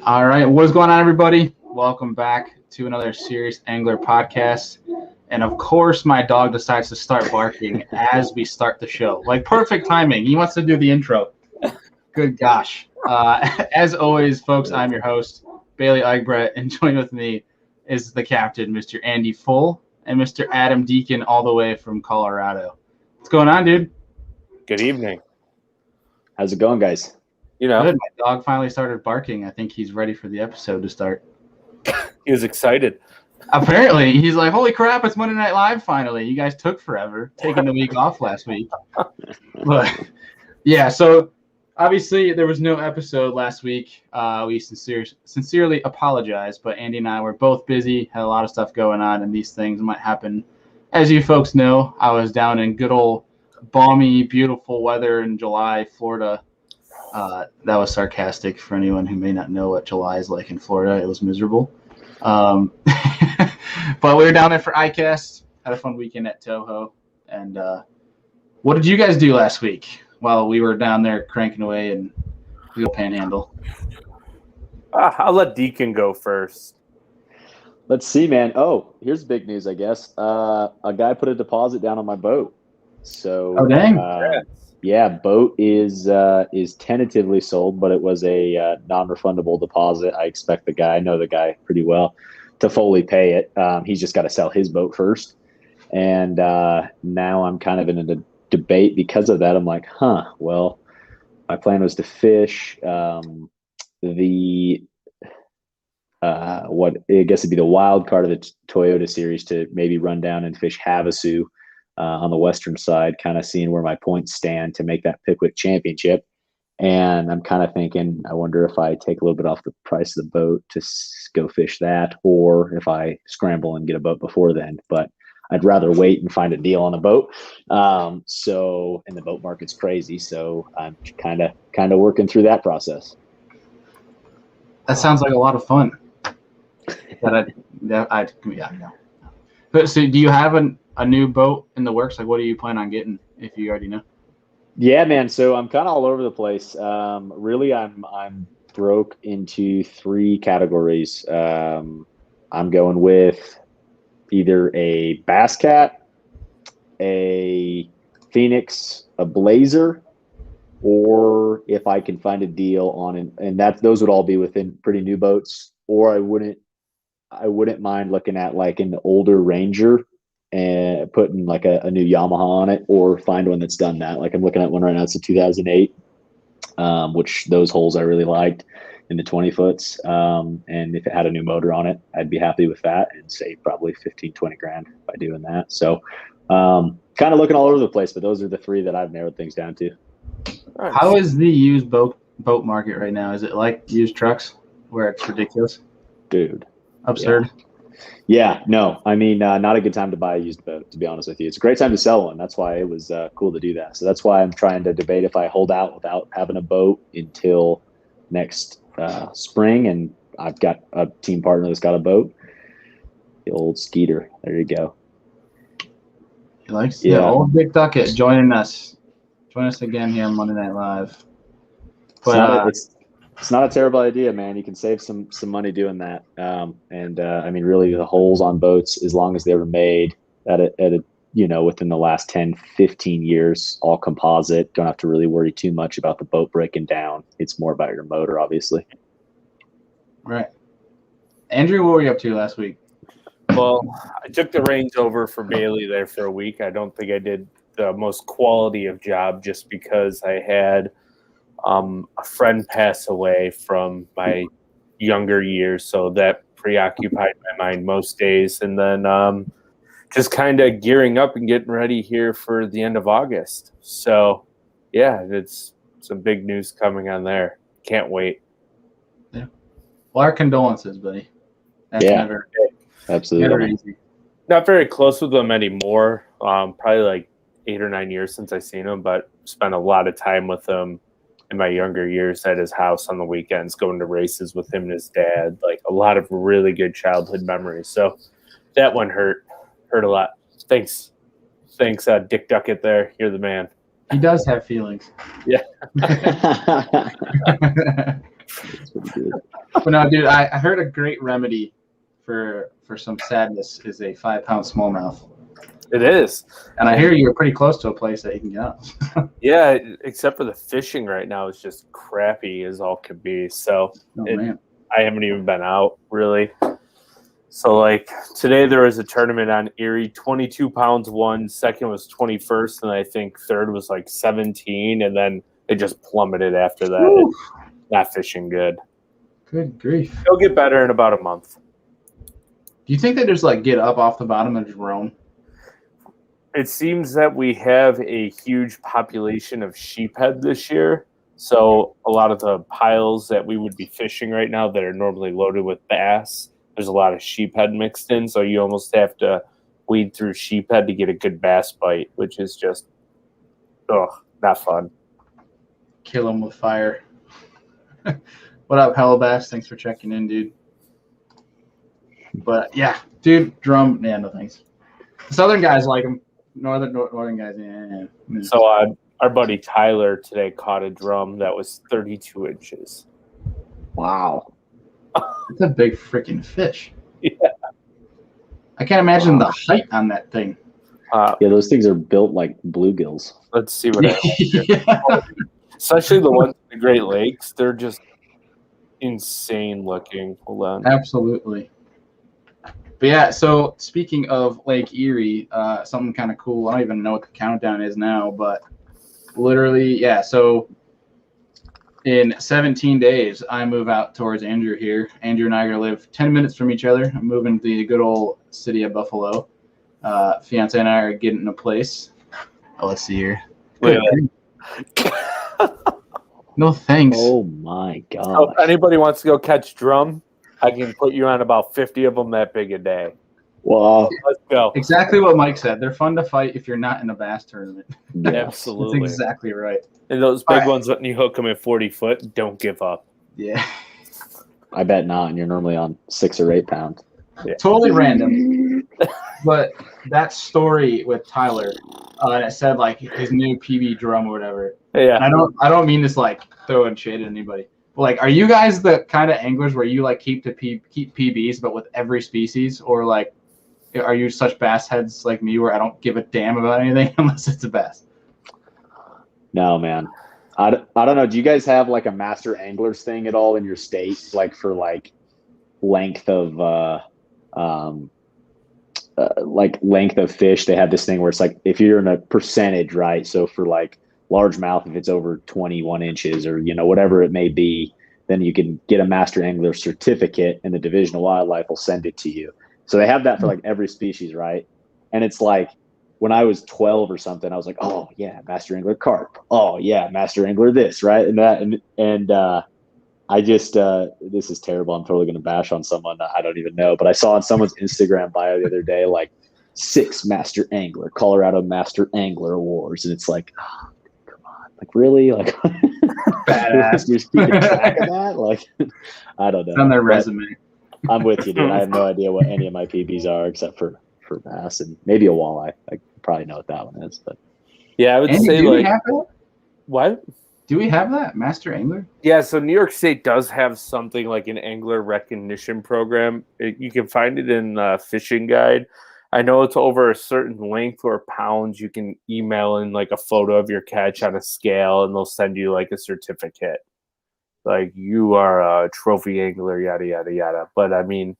All right, what is going on, everybody? Welcome back to another Serious Angler podcast. And of course, my dog decides to start barking as we start the show. Like perfect timing. He wants to do the intro. Good gosh. As always, folks, I'm your host, Bailey Eichbrett, and joined with me is the captain, Mr. Andy Full, and Mr. Adam Deakin, all the way from Colorado. What's going on, dude? Good evening. How's it going, guys? Good. My dog finally started barking. I think he's ready for the episode to start. He was excited. Apparently, he's like, holy crap, it's Monday Night Live finally. You guys took forever, taking the week off last week. But, yeah, so obviously there was no episode last week. We sincerely apologize, but Andy and I were both busy, had a lot of stuff going on, and these things might happen. As you folks know, I was down in good old balmy, beautiful weather in July, Florida. That was sarcastic for anyone who may not know what July is like in Florida. It was miserable. But we were down there for ICAST, had a fun weekend at Toho. And what did you guys do last week while we were down there cranking away and the panhandle? I'll let Deacon go first. Let's see, man. Oh, here's big news, I guess. A guy put a deposit down on my boat. So, oh, dang. Yeah, boat is tentatively sold, but it was a non-refundable deposit. I expect I know the guy pretty well, to fully pay it. He's just got to sell his boat first. And now I'm kind of in a debate because of that. I'm like, well, my plan was to fish what I guess it'd be the wild card of the Toyota series to maybe run down and fish Havasu on the western side, kind of seeing where my points stand to make that Pickwick Championship. And I'm kind of thinking, I wonder if I take a little bit off the price of the boat to go fish that, or if I scramble and get a boat before then. But I'd rather wait and find a deal on a boat. And the boat market's crazy, so I'm kind of working through that process. That sounds like a lot of fun. But so, do you have a new boat in the works? Like, what do you plan on getting, if you already know? Yeah, man. So I'm kind of all over the place. Really, I'm broke into three categories. I'm going with either a Bass Cat, a Phoenix, a Blazer, or if I can find a deal on those would all be within pretty new boats. Or I wouldn't mind looking at like an older Ranger and putting like a new Yamaha on it, or find one that's done that. Like I'm looking at one right now. It's a 2008, which those holes I really liked in the 20 foots. And if it had a new motor on it, I'd be happy with that and save probably 15, 20 grand by doing that. So kind of looking all over the place, but those are the three that I've narrowed things down to. How is the used boat market right now? Is it like used trucks where it's ridiculous? Dude. Absurd. Yeah, no. I mean, not a good time to buy a used boat, to be honest with you. It's a great time to sell one. That's why it was cool to do that. So that's why I'm trying to debate if I hold out without having a boat until next spring. And I've got a team partner that's got a boat. The old Skeeter. There you go. He likes the old Big Ducket joining us. Join us again here on Monday Night Live. But it's not a terrible idea, man. You can save some money doing that. I mean, really, the holes on boats, as long as they were made within the last 10, 15 years, all composite, don't have to really worry too much about the boat breaking down. It's more about your motor, obviously. Right. Andrew, what were you up to last week? Well, I took the reins over for Bailey there for a week. I don't think I did the most quality of job, just because I had a friend pass away from my younger years, so that preoccupied my mind most days. And then just kind of gearing up and getting ready here for the end of August. So, yeah, it's some big news coming on there. Can't wait. Yeah. Well, our condolences, buddy. That's absolutely never easy. Not very close with them anymore. Probably like 8 or 9 years since I've seen him, but spent a lot of time with him in my younger years at his house on the weekends, going to races with him and his dad. Like a lot of really good childhood memories. So that one hurt a lot. Thanks, Dick Duckett there. You're the man. He does have feelings. Yeah. It's pretty good. But no, dude, I heard a great remedy for some sadness is a 5-pound smallmouth. It is. And I hear you're pretty close to a place that you can get. Yeah, except for the fishing right now is just crappy as all could be. So Man. I haven't even been out really. So like today there was a tournament on Erie, 22 pounds won, second was 21st, and I think third was like 17, and then it just plummeted after that. Not fishing good. Good grief. It'll get better in about a month. Do you think they just like get up off the bottom and just roam? It seems that we have a huge population of sheephead this year. So a lot of the piles that we would be fishing right now that are normally loaded with bass, there's a lot of sheephead mixed in. So you almost have to weed through sheephead to get a good bass bite, which is just, not fun. Kill them with fire. What up, Hello Bass? Thanks for checking in, dude. But yeah, dude, drum, yeah, no thanks. Southern guys like them. Northern guys, yeah. So our buddy Tyler today caught a drum that was 32 inches. Wow. It's a big freaking fish. Yeah. I can't imagine the height on that thing. Yeah, those things are built like bluegills. Let's see what Especially the ones in the Great Lakes. They're just insane looking. Hold on. Absolutely. But yeah, so speaking of Lake Erie, something kind of cool. I don't even know what the countdown is now, but literally, yeah, so in 17 days, I move out towards Andrew here. Andrew and I are going to live 10 minutes from each other. I'm moving to the good old city of Buffalo. Fiance and I are getting a place. Oh, let's see here. No thanks. Oh, my God. So if anybody wants to go catch drum, I can put you on about 50 of them that big a day. Well, Let's go. Exactly what Mike said. They're fun to fight if you're not in a bass tournament. Absolutely. That's exactly right. And those big ones, when you hook them at 40 foot, don't give up. Yeah. I bet not, and you're normally on 6 or 8 pounds. Yeah. Totally random. But that story with Tyler, it said like his new PB drum or whatever. Yeah. And I don't mean this like throwing shade at anybody. But like, are you guys the kind of anglers where you like keep PBs but with every species, or like, are you such bass heads like me where I don't give a damn about anything unless it's a bass? No, man. I don't know. Do you guys have like a master anglers thing at all in your state? Like for like length of length of fish, they have this thing where it's like if you're in a percentage, right? So for like largemouth, if it's over 21 inches or whatever it may be, then you can get a master angler certificate, and the Division of Wildlife will send it to you. So they have that for like every species, right? And it's like when I was 12 or something, I was like, oh yeah, master angler carp. Oh yeah, master angler this, right? And that and I just this is terrible. I'm totally gonna bash on someone I don't even know, but I saw on someone's Instagram bio the other day like 6 master angler Colorado Master Angler Awards, and it's like, oh, come on, like really, like Badass. You're keeping track of that, like I don't know. On their resume. I'm with you, dude. I have no idea what any of my PBs are except for bass and maybe a walleye. I probably know what that one is, but yeah, I would Andy, say do like we have that? What? Do we have that master angler? Yeah, so New York State does have something like an angler recognition program. You can find it in the fishing guide. I know it's over a certain length or pounds. You can email in like a photo of your catch on a scale, and they'll send you like a certificate. Like you are a trophy angler, yada, yada, yada. But I mean,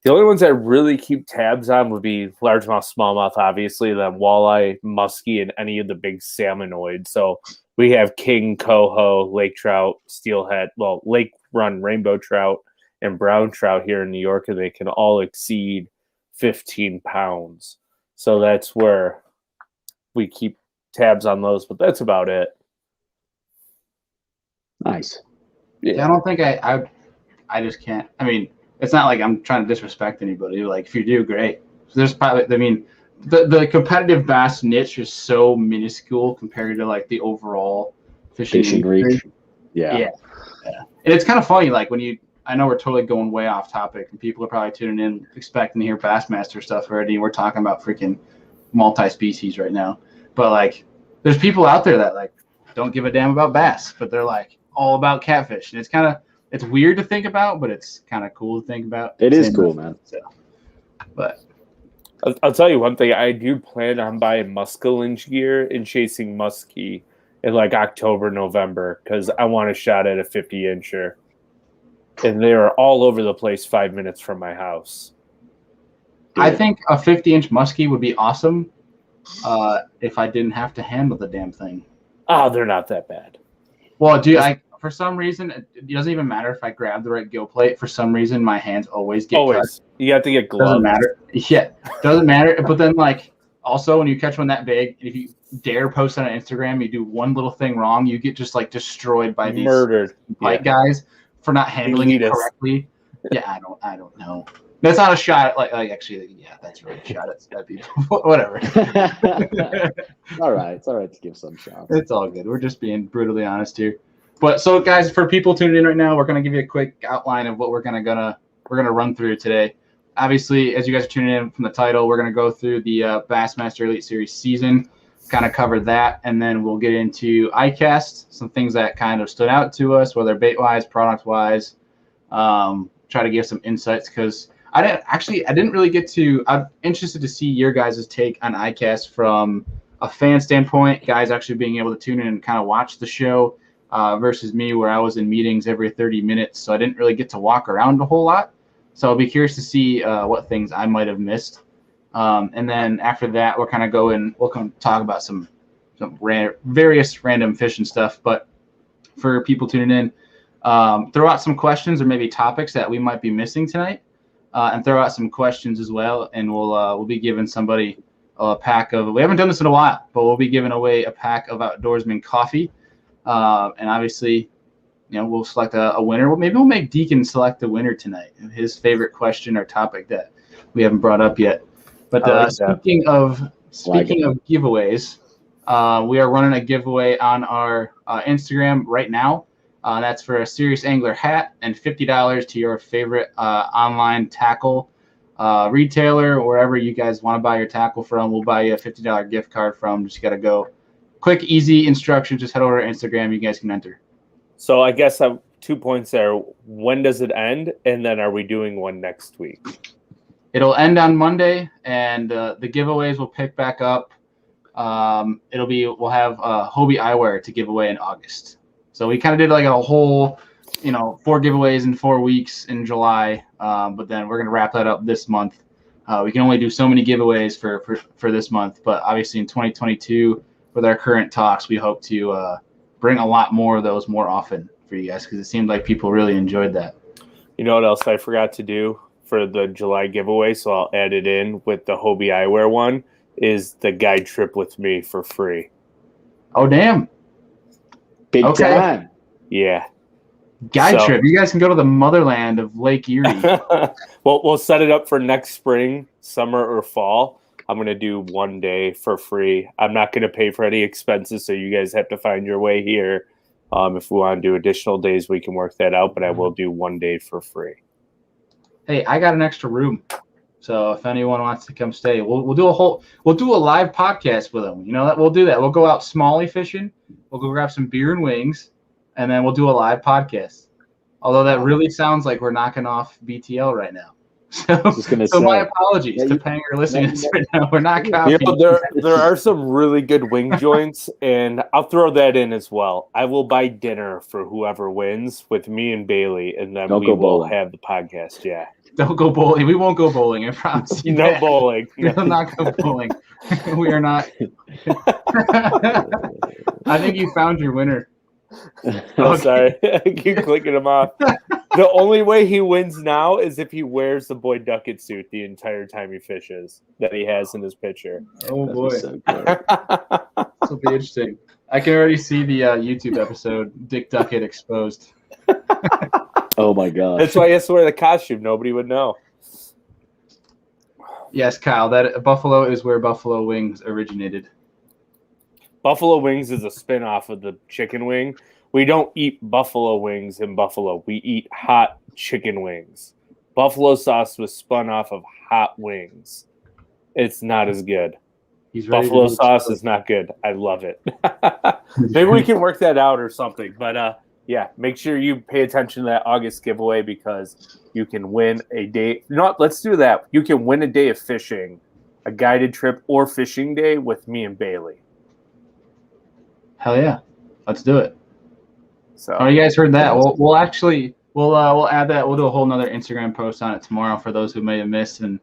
the only ones that really keep tabs on would be largemouth, smallmouth, obviously, then walleye, muskie, and any of the big salmonoids. So we have king, coho, lake trout, steelhead, lake run rainbow trout, and brown trout here in New York, and they can all exceed 15 pounds. So that's where we keep tabs on those, but that's about it. nice. Yeah, I don't think I just can't. I mean, it's not like I'm trying to disrespect anybody. Like, if you do, great. There's probably, I mean, the competitive bass niche is so minuscule compared to like the overall fishing reach. Yeah. And it's kind of funny, like I know we're totally going way off topic, and people are probably tuning in expecting to hear Bassmaster stuff already. We're talking about freaking multi-species right now, but like, there's people out there that like don't give a damn about bass, but they're like all about catfish, and it's kind of it's weird to think about, but it's kind of cool to think about. It is cool, man. So, but I'll tell you one thing. I do plan on buying muskellunge gear and chasing muskie in like October, November, because I want a shot at a 50-incher. And they're all over the place 5 minutes from my house. I think a 50-inch muskie would be awesome if I didn't have to handle the damn thing. Oh, they're not that bad. Well, for some reason, it doesn't even matter if I grab the right gill plate. For some reason, my hands always get cut. You have to get gloves. Doesn't matter. Yeah, doesn't matter. But then, like, also when you catch one that big, if you dare post on Instagram, you do one little thing wrong, you get just like destroyed by these murdered white guys for not handling it correctly. Yeah, I don't know. That's not a shot. Like actually, yeah, that's really a shot at people. Whatever. All right, it's all right to give some shots. It's all good. We're just being brutally honest here. But so, guys, for people tuning in right now, we're gonna give you a quick outline of what we're gonna run through today. Obviously, as you guys are tuning in from the title, we're gonna go through the Bassmaster Elite Series season, kind of cover that, and then we'll get into ICAST, some things that kind of stood out to us, whether bait-wise, product-wise. Try to give some insights because I didn't really get to. I'm interested to see your guys' take on ICAST from a fan standpoint, guys actually being able to tune in and kind of watch the show versus me where I was in meetings every 30 minutes. So I didn't really get to walk around a whole lot. So I'll be curious to see what things I might have missed. And then after that, we'll kind of go in, we'll come talk about some various random fishing stuff. But for people tuning in, throw out some questions or maybe topics that we might be missing tonight. And throw out some questions as well, and we'll be giving somebody a pack of. We haven't done this in a while, but we'll be giving away a pack of Outdoorsman coffee, and obviously, we'll select a winner. Well, maybe we'll make Deakin select the winner tonight. His favorite question or topic that we haven't brought up yet. But speaking of giveaways, we are running a giveaway on our Instagram right now. That's for a Serious Angler hat and $50 to your favorite online tackle retailer, wherever you guys want to buy your tackle from. We'll buy you a $50 gift card from. Just got to go. Quick, easy instructions. Just head over to Instagram. You guys can enter. So I guess 2 points there. When does it end? And then are we doing one next week? It'll end on Monday, and the giveaways will pick back up. We'll have Hobie eyewear to give away in August. So we kind of did like a whole, 4 giveaways in 4 weeks in July, but then we're going to wrap that up this month. We can only do so many giveaways for this month, but obviously in 2022, with our current talks, we hope to bring a lot more of those more often for you guys because it seemed like people really enjoyed that. You know what else I forgot to do for the July giveaway, so I'll add it in with the Hobie eyewear one, is the guide trip with me for free. Oh, damn. Big time. Yeah. Guide trip. You guys can go to the motherland of Lake Erie. Well, we'll set it up for next spring, summer, or fall. I'm going to do 1 day for free. I'm not going to pay for any expenses, so you guys have to find your way here. If we want to do additional days, we can work that out, but I will do 1 day for free. Hey, I got an extra room. So if anyone wants to come stay, we'll do a live podcast with them. We'll do that. We'll go out smalley fishing. We'll go grab some beer and wings, and then we'll do a live podcast. Although that really sounds like we're knocking off BTL right now. So my apologies to Panger listening to this right now. We're not copying. There are some really good wing joints, and I'll throw that in as well. I will buy dinner for whoever wins with me and Bailey, and then we will have the podcast. Yeah. Don't go bowling. We won't go bowling. I promise you. No bowling. We will not go bowling. We are not. I think you found your winner. Oh, sorry. I keep clicking him off. The only way he wins now is if he wears the Boy Duckett suit the entire time he fishes that he has in his picture. Oh, boy. So this will be interesting. I can already see the YouTube episode, Dick Duckett Exposed. Oh my God! That's why he has to wear the costume. Nobody would know. Yes, Kyle. That Buffalo is where buffalo wings originated. Buffalo wings is a spin-off of the chicken wing. We don't eat buffalo wings in Buffalo. We eat hot chicken wings. Buffalo sauce was spun off of hot wings. It's not as good. Buffalo sauce is not good. I love it. Maybe we can work that out or something. But Yeah, make sure you pay attention to that August giveaway because you can win a day. You know what? Let's do that. You can win a day of fishing, a guided trip or fishing day with me and Bailey. Hell yeah, let's do it. So, oh, you guys heard that? We'll add that. We'll do a whole nother Instagram post on it tomorrow for those who may have missed. And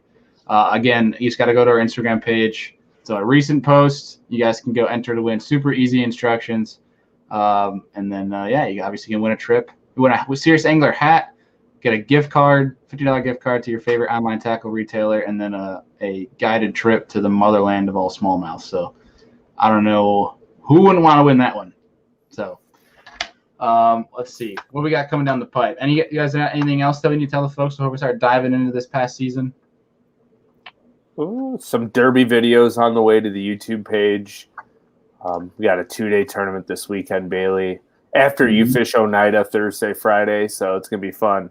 again, you just got to go to our Instagram page. It's a recent post. You guys can go enter to win. Super easy instructions. And then, you obviously can win a trip. You win a Serious Angler hat, get a gift card, $50 gift card to your favorite online tackle retailer, and then a guided trip to the motherland of all smallmouth. So I don't know who wouldn't want to win that one. So let's see what we got coming down the pipe. You guys got anything else that we need to tell the folks before we start diving into this past season? Ooh, some derby videos on the way to the YouTube page. We got a 2-day tournament this weekend, Bailey. After you fish Oneida Thursday, Friday, so it's gonna be fun.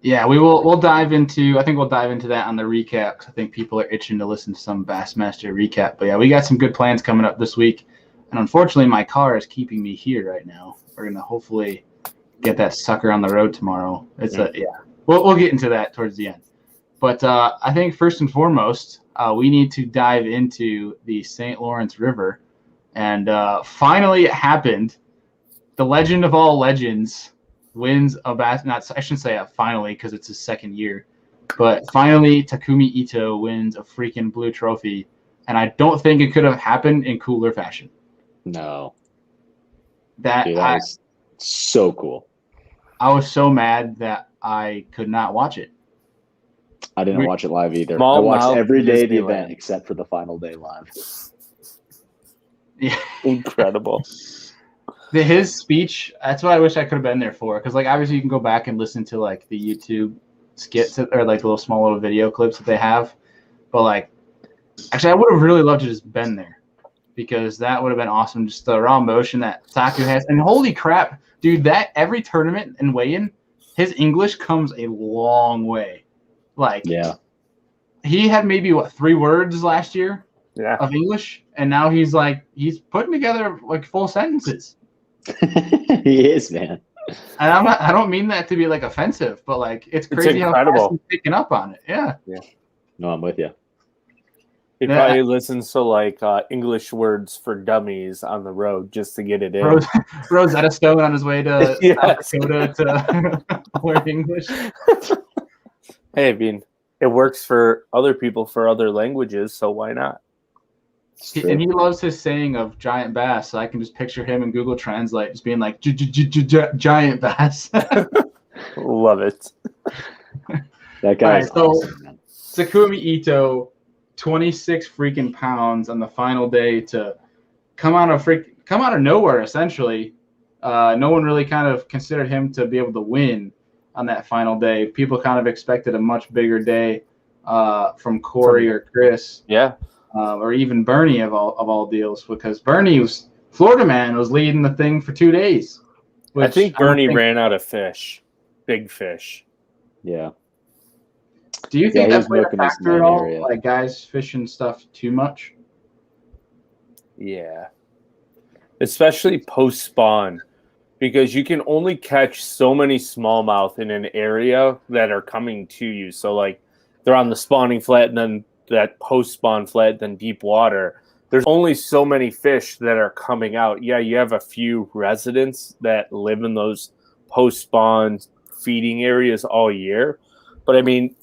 Yeah, we'll dive into. I think we'll dive into that on the recap. 'Cause I think people are itching to listen to some Bassmaster recap. But yeah, we got some good plans coming up this week, and unfortunately, my car is keeping me here right now. We're gonna hopefully get that sucker on the road tomorrow. We'll get into that towards the end. But I think first and foremost, we need to dive into the St. Lawrence River. And finally, it happened. The legend of all legends wins a bass. I shouldn't say finally because it's his second year, but finally, Takumi Ito wins a freaking blue trophy, and I don't think it could have happened in cooler fashion. No, that was so cool. I was so mad that I could not watch it. I didn't watch it live either. I watched every day of the event except for the final day live. Yeah, incredible. His speech, that's what I wish I could have been there for. Because, like, obviously you can go back and listen to, like, the YouTube skits or, like, the little video clips that they have. But, like, actually, I would have really loved to just been there. Because that would have been awesome. Just the raw emotion that Taku has. And holy crap, dude, that every tournament and weigh-in, his English comes a long way. Like, yeah, he had maybe, 3 words last year of English. And now he's putting together, like, full sentences. He is, man. And I don't mean that to be like offensive, but like it's crazy how fast he's picking up on it. Yeah. No, I'm with you. He probably listens to like English words for dummies on the road just to get it in. Rosetta Stone on his way to South Dakota to learn English. Hey, I mean, it works for other people for other languages, so why not? And he loves his saying of giant bass, so I can just picture him in Google Translate just being like giant bass. Love it. That guy's awesome, man. Takumi Ito, 26 freaking pounds on the final day to come out of nowhere, essentially. No one really kind of considered him to be able to win on that final day. People kind of expected a much bigger day from Corey or Chris. Yeah. Or even Bernie of all deals, because Florida man was leading the thing for 2 days. I think Bernie ran out of fish, big fish. Yeah. Do you think that's played a factor at all? Like guys fishing stuff too much? Yeah. Especially post spawn, because you can only catch so many smallmouth in an area that are coming to you. So like they're on the spawning flat and then that post-spawn flat, then deep water. There's only so many fish that are coming out. Yeah, you have a few residents that live in those post-spawn feeding areas all year. But, I mean,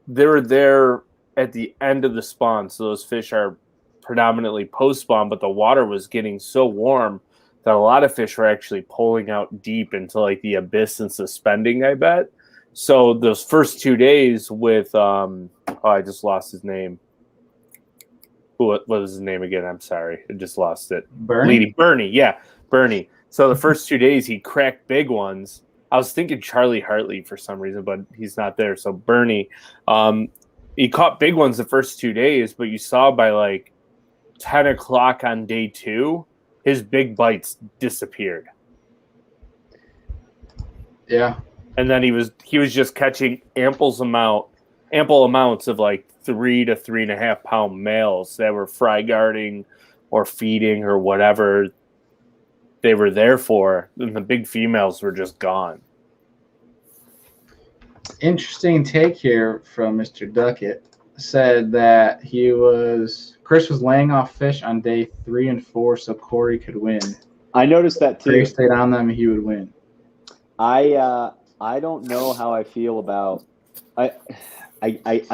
they're there at the end of the spawn, so those fish are predominantly post-spawn, but the water was getting so warm that a lot of fish were actually pulling out deep into, like, the abyss and suspending, I bet. So those first 2 days with I just lost his name. What was his name again? I'm sorry. I just lost it. Bernie? Bernie. So the first 2 days he cracked big ones. I was thinking Charlie Hartley for some reason, but he's not there. So Bernie, he caught big ones the first 2 days, but you saw by like 10 o'clock on day 2, his big bites disappeared. Yeah. And then he was just catching ample amounts of like 3 to 3.5 pound males that were fry guarding or feeding or whatever. they were there for, and the big females were just gone. Interesting take here from Mr. Duckett. Said that Chris was laying off fish on day 3 and 4 so Corey could win. I noticed that too. Corey stayed on them, he would win. I don't know how I feel about. I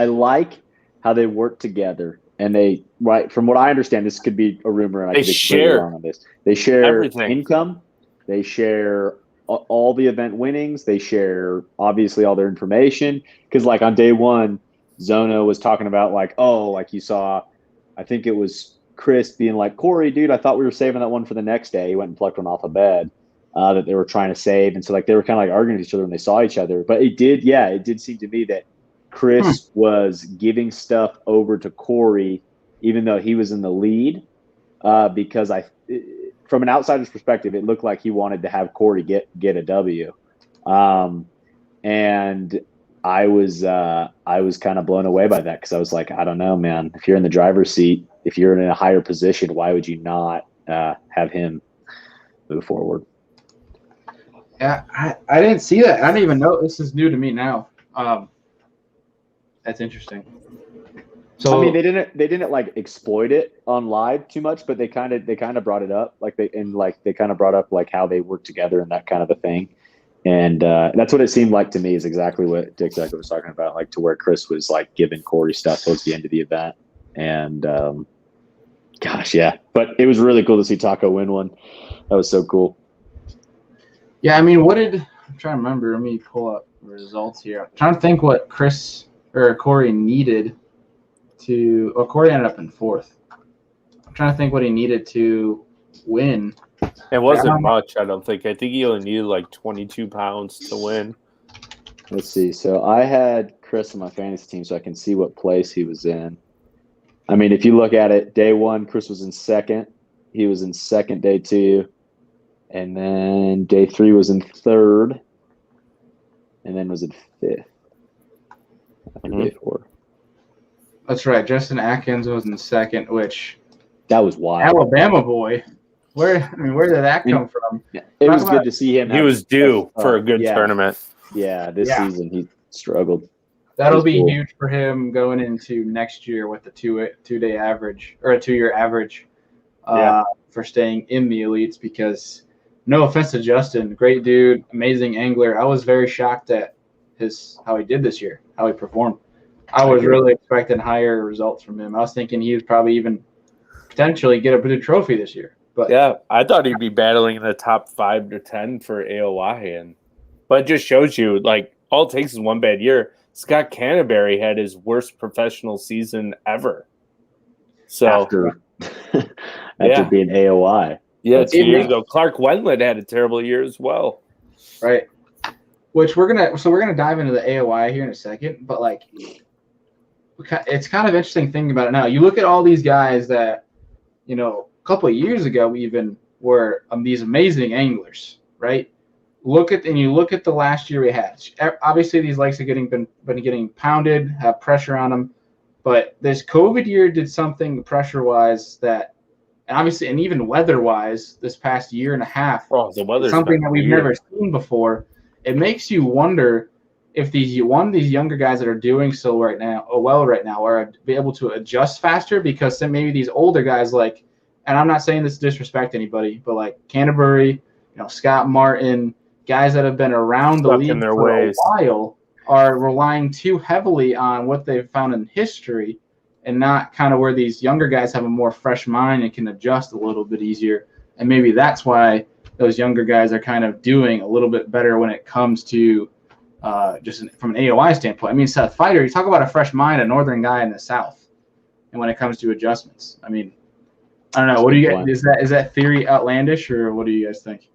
like how they work together, and they from what I understand, this could be a rumor, and I could be completely wrong on this. They share everything. Income, they share all the event winnings, they share obviously all their information. Because like on day 1, Zona was talking about like you saw, I think it was Chris being like, Corey, dude, I thought we were saving that one for the next day. He went and plucked one off a bed that they were trying to save, and so like they were kind of like arguing with each other when they saw each other. But it did seem to me that Chris was giving stuff over to Corey, even though he was in the lead, because from an outsider's perspective, it looked like he wanted to have Corey get a W, and I was kind of blown away by that because I was like, I don't know, man. If you're in the driver's seat, if you're in a higher position, why would you not have him move forward? Yeah, I didn't see that. I didn't even know. This is new to me now. That's interesting. So I mean, they didn't like exploit it on live too much, but they kind of brought it up, they kind of brought up like how they work together and that kind of a thing, and that's what it seemed like to me is exactly what Dick Zucker was talking about, like to where Chris was like giving Corey stuff towards the end of the event, and gosh, yeah, but it was really cool to see Taco win one. That was so cool. Yeah, I mean, I'm trying to remember. Let me pull up the results here. I'm trying to think what Corey needed to. Well, Corey ended up in 4th. I'm trying to think what he needed to win. It wasn't much, I don't think. I think he only needed like 22 pounds to win. Let's see. So I had Chris on my fantasy team, so I can see what place he was in. I mean, if you look at it, day 1, Chris was in 2nd. He was in 2nd, day 2. And then day 3 was in 3rd. And then was in 5th. Day 4. That's right. Justin Atkins was in 2nd, which that was wild. Alabama boy. Where did that come from? It was good to see him. He was due for a good tournament. Yeah, this season he struggled. That'll be huge for him going into next year with the 2-day average or a 2-year average for staying in the elites. Because no offense to Justin, great dude, amazing angler. I was very shocked at how he did this year, how he performed. I was really expecting higher results from him. I was thinking he would probably even potentially get a blue trophy this year. But yeah, I thought he'd be battling in the top 5 to 10 for AOY, but it just shows you like all it takes is one bad year. Scott Canterbury had his worst professional season ever. So after being AOY. Yeah, 2 years ago. Clark Wendland had a terrible year as well. Right. Which we're gonna dive into the AOY here in a second, but like it's kind of interesting thinking about it now. You look at all these guys that, a couple of years ago even were these amazing anglers, right? You look at the last year we had. Obviously, these lakes are been getting pounded, have pressure on them, but this COVID year did something pressure-wise that, and obviously, and even weather-wise, this past year and a half, the weather's something that we've never seen before. It makes you wonder if these younger guys that are doing so well right now are be able to adjust faster, because then maybe these older guys like, and I'm not saying this to disrespect anybody, but like Canterbury, Scott Martin, guys that have been around the league for a while are relying too heavily on what they've found in history and not kind of where these younger guys have a more fresh mind and can adjust a little bit easier. And maybe that's why those younger guys are kind of doing a little bit better when it comes to just from an AOI standpoint. I mean, Seth Fighter, you talk about a fresh mind, a northern guy in the South, and when it comes to adjustments. I mean, I don't know. What do you guys, is that theory outlandish, or what do you guys think?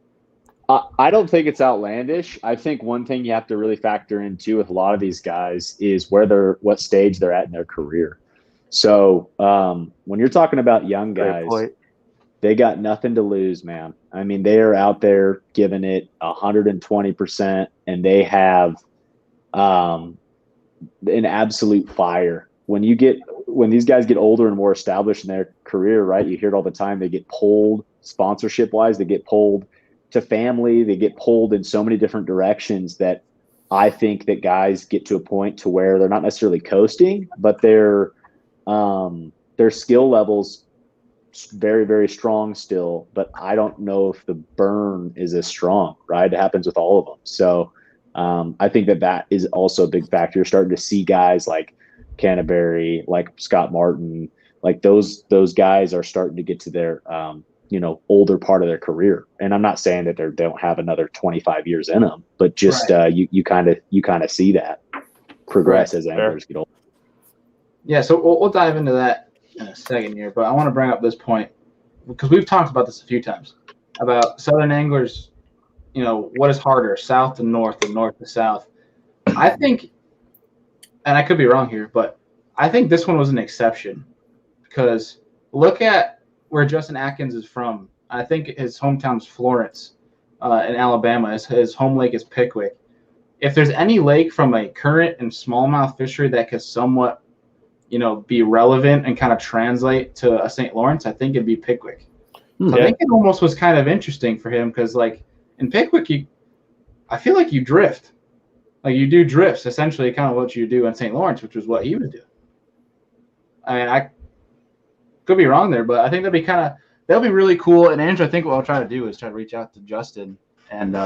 I don't think it's outlandish. I think one thing you have to really factor into with a lot of these guys is what stage they're at in their career. So when you're talking about young guys, they got nothing to lose, man. I mean, they are out there giving it 120%, and they have an absolute fire. When these guys get older and more established in their career, right? You hear it all the time. They get pulled sponsorship wise. They get pulled to family. They get pulled in so many different directions that I think that guys get to a point to where they're not necessarily coasting, but their skill levels very, very strong still. But I don't know if the burn is as strong, right? It happens with all of them. So I think that is also a big factor. You're starting to see guys like Canterbury, like Scott Martin, like those guys are starting to get to their older part of their career. And I'm not saying that they don't have another 25 years in them, but just you kind of see that progress as anglers get older. Yeah, so we'll dive into that in a second here, but I want to bring up this point because we've talked about this a few times about Southern anglers. What is harder, south to north and north to south? I think, and I could be wrong here, but I think this one was an exception because look at where Justin Atkins is from. I think his hometown's Florence in Alabama. His home lake is Pickwick. If there's any lake from a current and smallmouth fishery that could somewhat, be relevant and kind of translate to a St. Lawrence, I think it'd be Pickwick. So I think it almost was kind of interesting for him because, like, in Pickwick, I feel like you drift. Like, you do drifts, essentially kind of what you do in St. Lawrence, which was what he was doing. I mean, I could be wrong there, but I think that'll be really cool. And Andrew, I think what I'll try to do is try to reach out to Justin and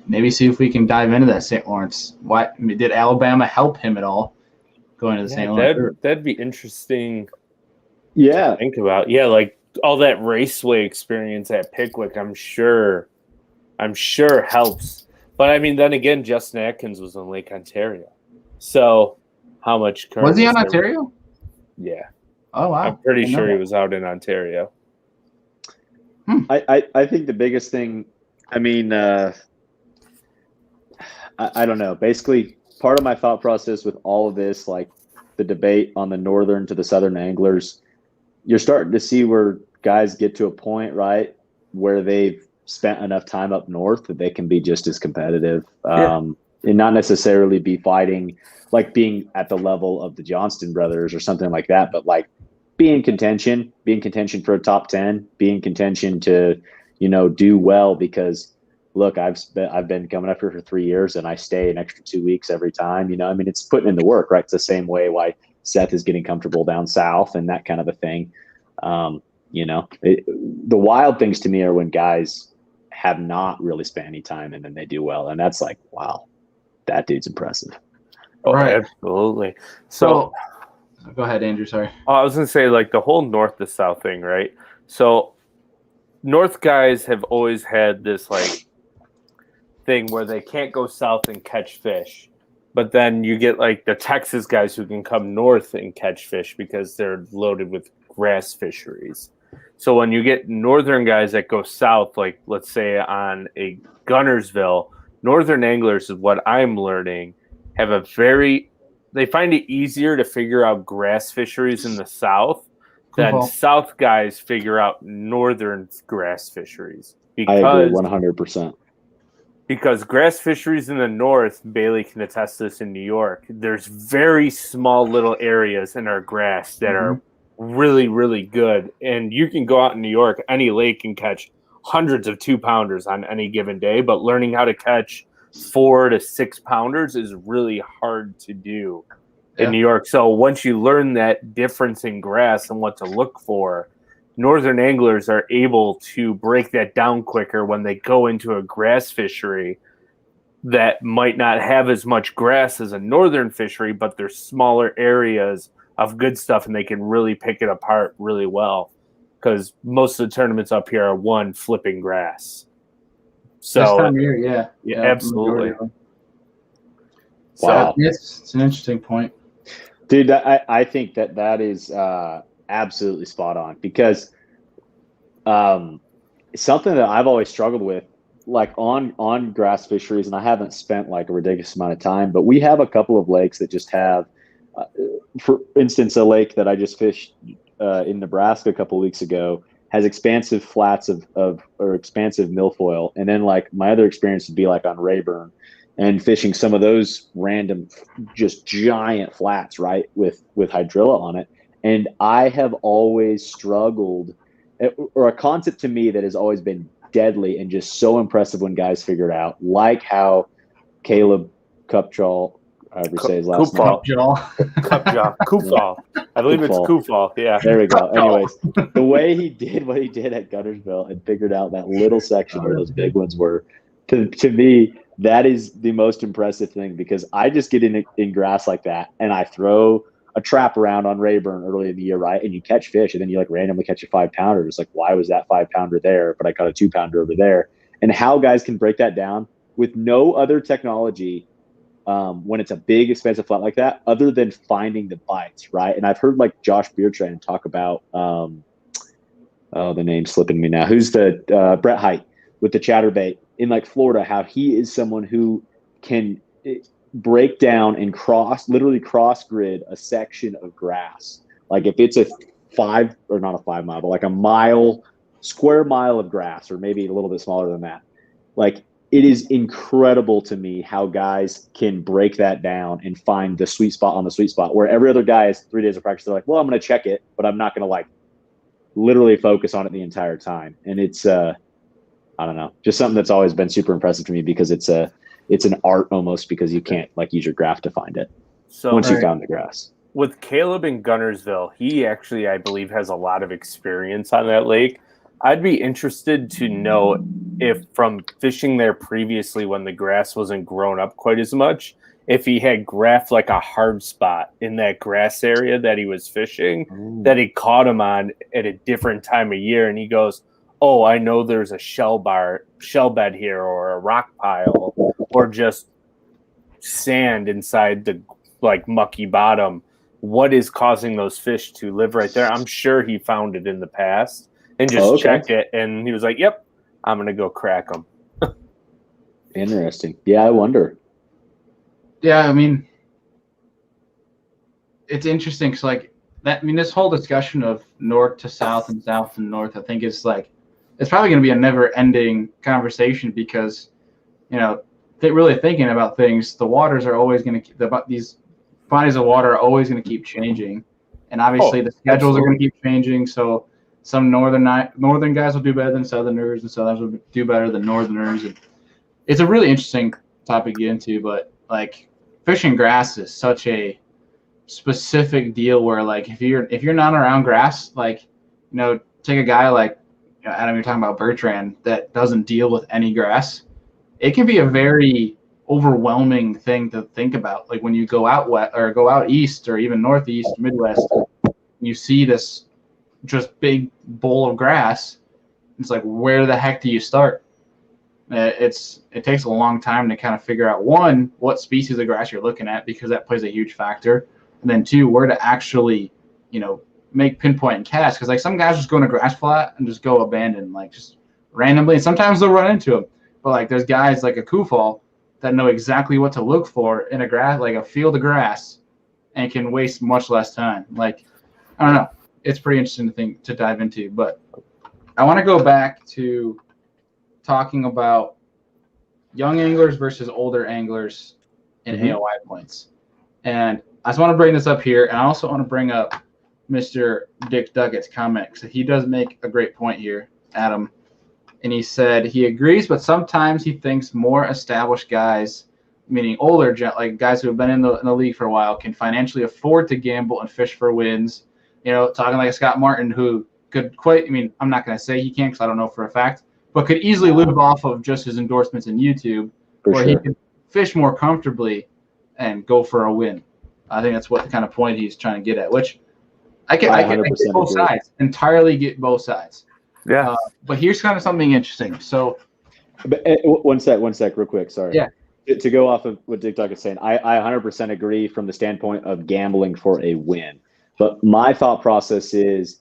maybe see if we can dive into that St. Lawrence. Did Alabama help him at all going to the St. Lawrence? That'd be interesting. Yeah, to think about. Yeah, like all that raceway experience at Pickwick, I'm sure helps. But I mean, then again, Justin Atkins was on Lake Ontario, so how much current was he on Ontario? Yeah. Oh wow! I'm pretty sure he was out in Ontario. I think the biggest thing, I mean, I don't know. Basically, part of my thought process with all of this, like the debate on the northern to the southern anglers, you're starting to see where guys get to a point, right, where they've spent enough time up north that they can be just as competitive, and not necessarily be fighting, like being at the level of the Johnston brothers or something like that, but like be in contention for a top 10, be in contention to, do well because look, I've been coming up here for 3 years and I stay an extra 2 weeks every time, I mean, it's putting in the work, right? It's the same way why Seth is getting comfortable down south and that kind of a thing. The wild things to me are when guys have not really spent any time and then they do well. And that's like, wow, that dude's impressive. Oh, right. Absolutely. So go ahead, Andrew. Sorry. I was going to say, like, the whole north to south thing, right? So north guys have always had this, like, thing where they can't go south and catch fish. But then you get, like, the Texas guys who can come north and catch fish because they're loaded with grass fisheries. So when you get northern guys that go south, like, let's say on a Gunnersville, northern anglers is what I'm learning have they find it easier to figure out grass fisheries in the south than south guys figure out northern grass fisheries. I agree 100%. Because grass fisheries in the north, Bailey can attest to this in New York, there's very small little areas in our grass that are really, really good. And you can go out in New York, any lake can catch hundreds of 2-pounders on any given day, but learning how to catch 4 to 6 pounders is really hard to do in New York. So once you learn that difference in grass and what to look for, northern anglers are able to break that down quicker when they go into a grass fishery that might not have as much grass as a northern fishery, but there's smaller areas of good stuff and they can really pick it apart really well because most of the tournaments up here are one flipping grass. So this time of year, yeah, absolutely. Wow. It's an interesting point. Dude, I think that is absolutely spot on because something that I've always struggled with, like on grass fisheries, and I haven't spent like a ridiculous amount of time, but we have a couple of lakes that just have, for instance, a lake that I just fished in Nebraska a couple of weeks ago has expansive flats or expansive milfoil. And then like my other experience would be like on Rayburn and fishing some of those random, just giant flats, right, with hydrilla on it. And I have always struggled or a concept to me that has always been deadly and just so impressive when guys figure it out, like how Caleb Kupchal, however you say his last name. Kupchal. I believe it's Kupchal. Yeah. There we go. Anyways, the way he did what he did at Guntersville and figured out that little section where those big ones were, to me, that is the most impressive thing, because I just get in grass like that and I throw a trap around on Rayburn early in the year, right? And you catch fish, and then you like randomly catch a 5-pounder. It's like, why was that 5-pounder there, but I caught a 2-pounder over there? And how guys can break that down with no other technology when it's a big, expensive flat like that, other than finding the bites, right? And I've heard like Josh Beertrand talk about, the name's slipping me now. Who's the Brett Height with the chatterbait in like Florida? How he is someone who can break down and literally cross grid a section of grass. Like if it's a 5 or not a 5 mile, but like a square mile of grass, or maybe a little bit smaller than that. Like, it is incredible to me how guys can break that down and find the sweet spot on the sweet spot, where every other guy has 3 days of practice. They're like, well, I'm going to check it, but I'm not going to like literally focus on it the entire time. And it's, I don't know, just something that's always been super impressive to me, because it's an art almost, because you can't like use your graph to find it once you found the grass. With Caleb in Guntersville, he actually, I believe, has a lot of experience on that lake. I'd be interested to know if, from fishing there previously when the grass wasn't grown up quite as much, if he had graphed like a hard spot in that grass area that he was fishing, that he caught him on at a different time of year. And he goes, oh, I know there's a shell bed here, or a rock pile, or just sand inside the like mucky bottom. What is causing those fish to live right there? I'm sure he found it in the past and just checked it. And he was like, yep, I'm going to go crack them. Interesting. Yeah, I wonder. Yeah, I mean, it's interesting because like that. I mean, this whole discussion of north to south and south to north, I think is like, it's probably going to be a never-ending conversation, because, you know, really thinking about things, the waters are always going to, these bodies of water are always going to keep changing, and obviously the schedules are going to keep changing. So some northern guys will do better than southerners, and southerners will do better than northerners. And it's a really interesting topic to get into, but like fishing grass is such a specific deal where like if you're not around grass, like, you know, take a guy like, you know, Adam, you're talking about Bertrand, that doesn't deal with any grass. It can be a very overwhelming thing to think about. Like when you go out west or go out east or even northeast, Midwest, you see this just big bowl of grass. It's like, where the heck do you start? It takes a long time to kind of figure out, one, what species of grass you're looking at, because that plays a huge factor, and then two, where to actually, you know, make pinpoint and cast. Because like some guys just go in a grass flat and just go abandon, like just randomly, and sometimes they'll run into them. But like there's guys like a Kufal that know exactly what to look for in a grass, like a field of grass, and can waste much less time. Like, I don't know, it's pretty interesting to dive into. But I want to go back to talking about young anglers versus older anglers in AOI points. And I just want to bring this up here, and I also want to bring up Mr. Dick Duckett's comment, because he does make a great point here, Adam. And he said he agrees, but sometimes he thinks more established guys, meaning older, like guys who have been in the league for a while, can financially afford to gamble and fish for wins. You know, talking like a Scott Martin, who could quite, I mean, I'm not going to say he can because I don't know for a fact, but could easily live off of just his endorsements in YouTube, where he can fish more comfortably and go for a win. I think that's what the kind of point he's trying to get at, which I get both sides, entirely get both sides. Yeah. But here's kind of something interesting. So, but, one sec, real quick. Sorry. Yeah. To go off of what Dick Duck is saying, I 100% agree from the standpoint of gambling for a win. But my thought process is,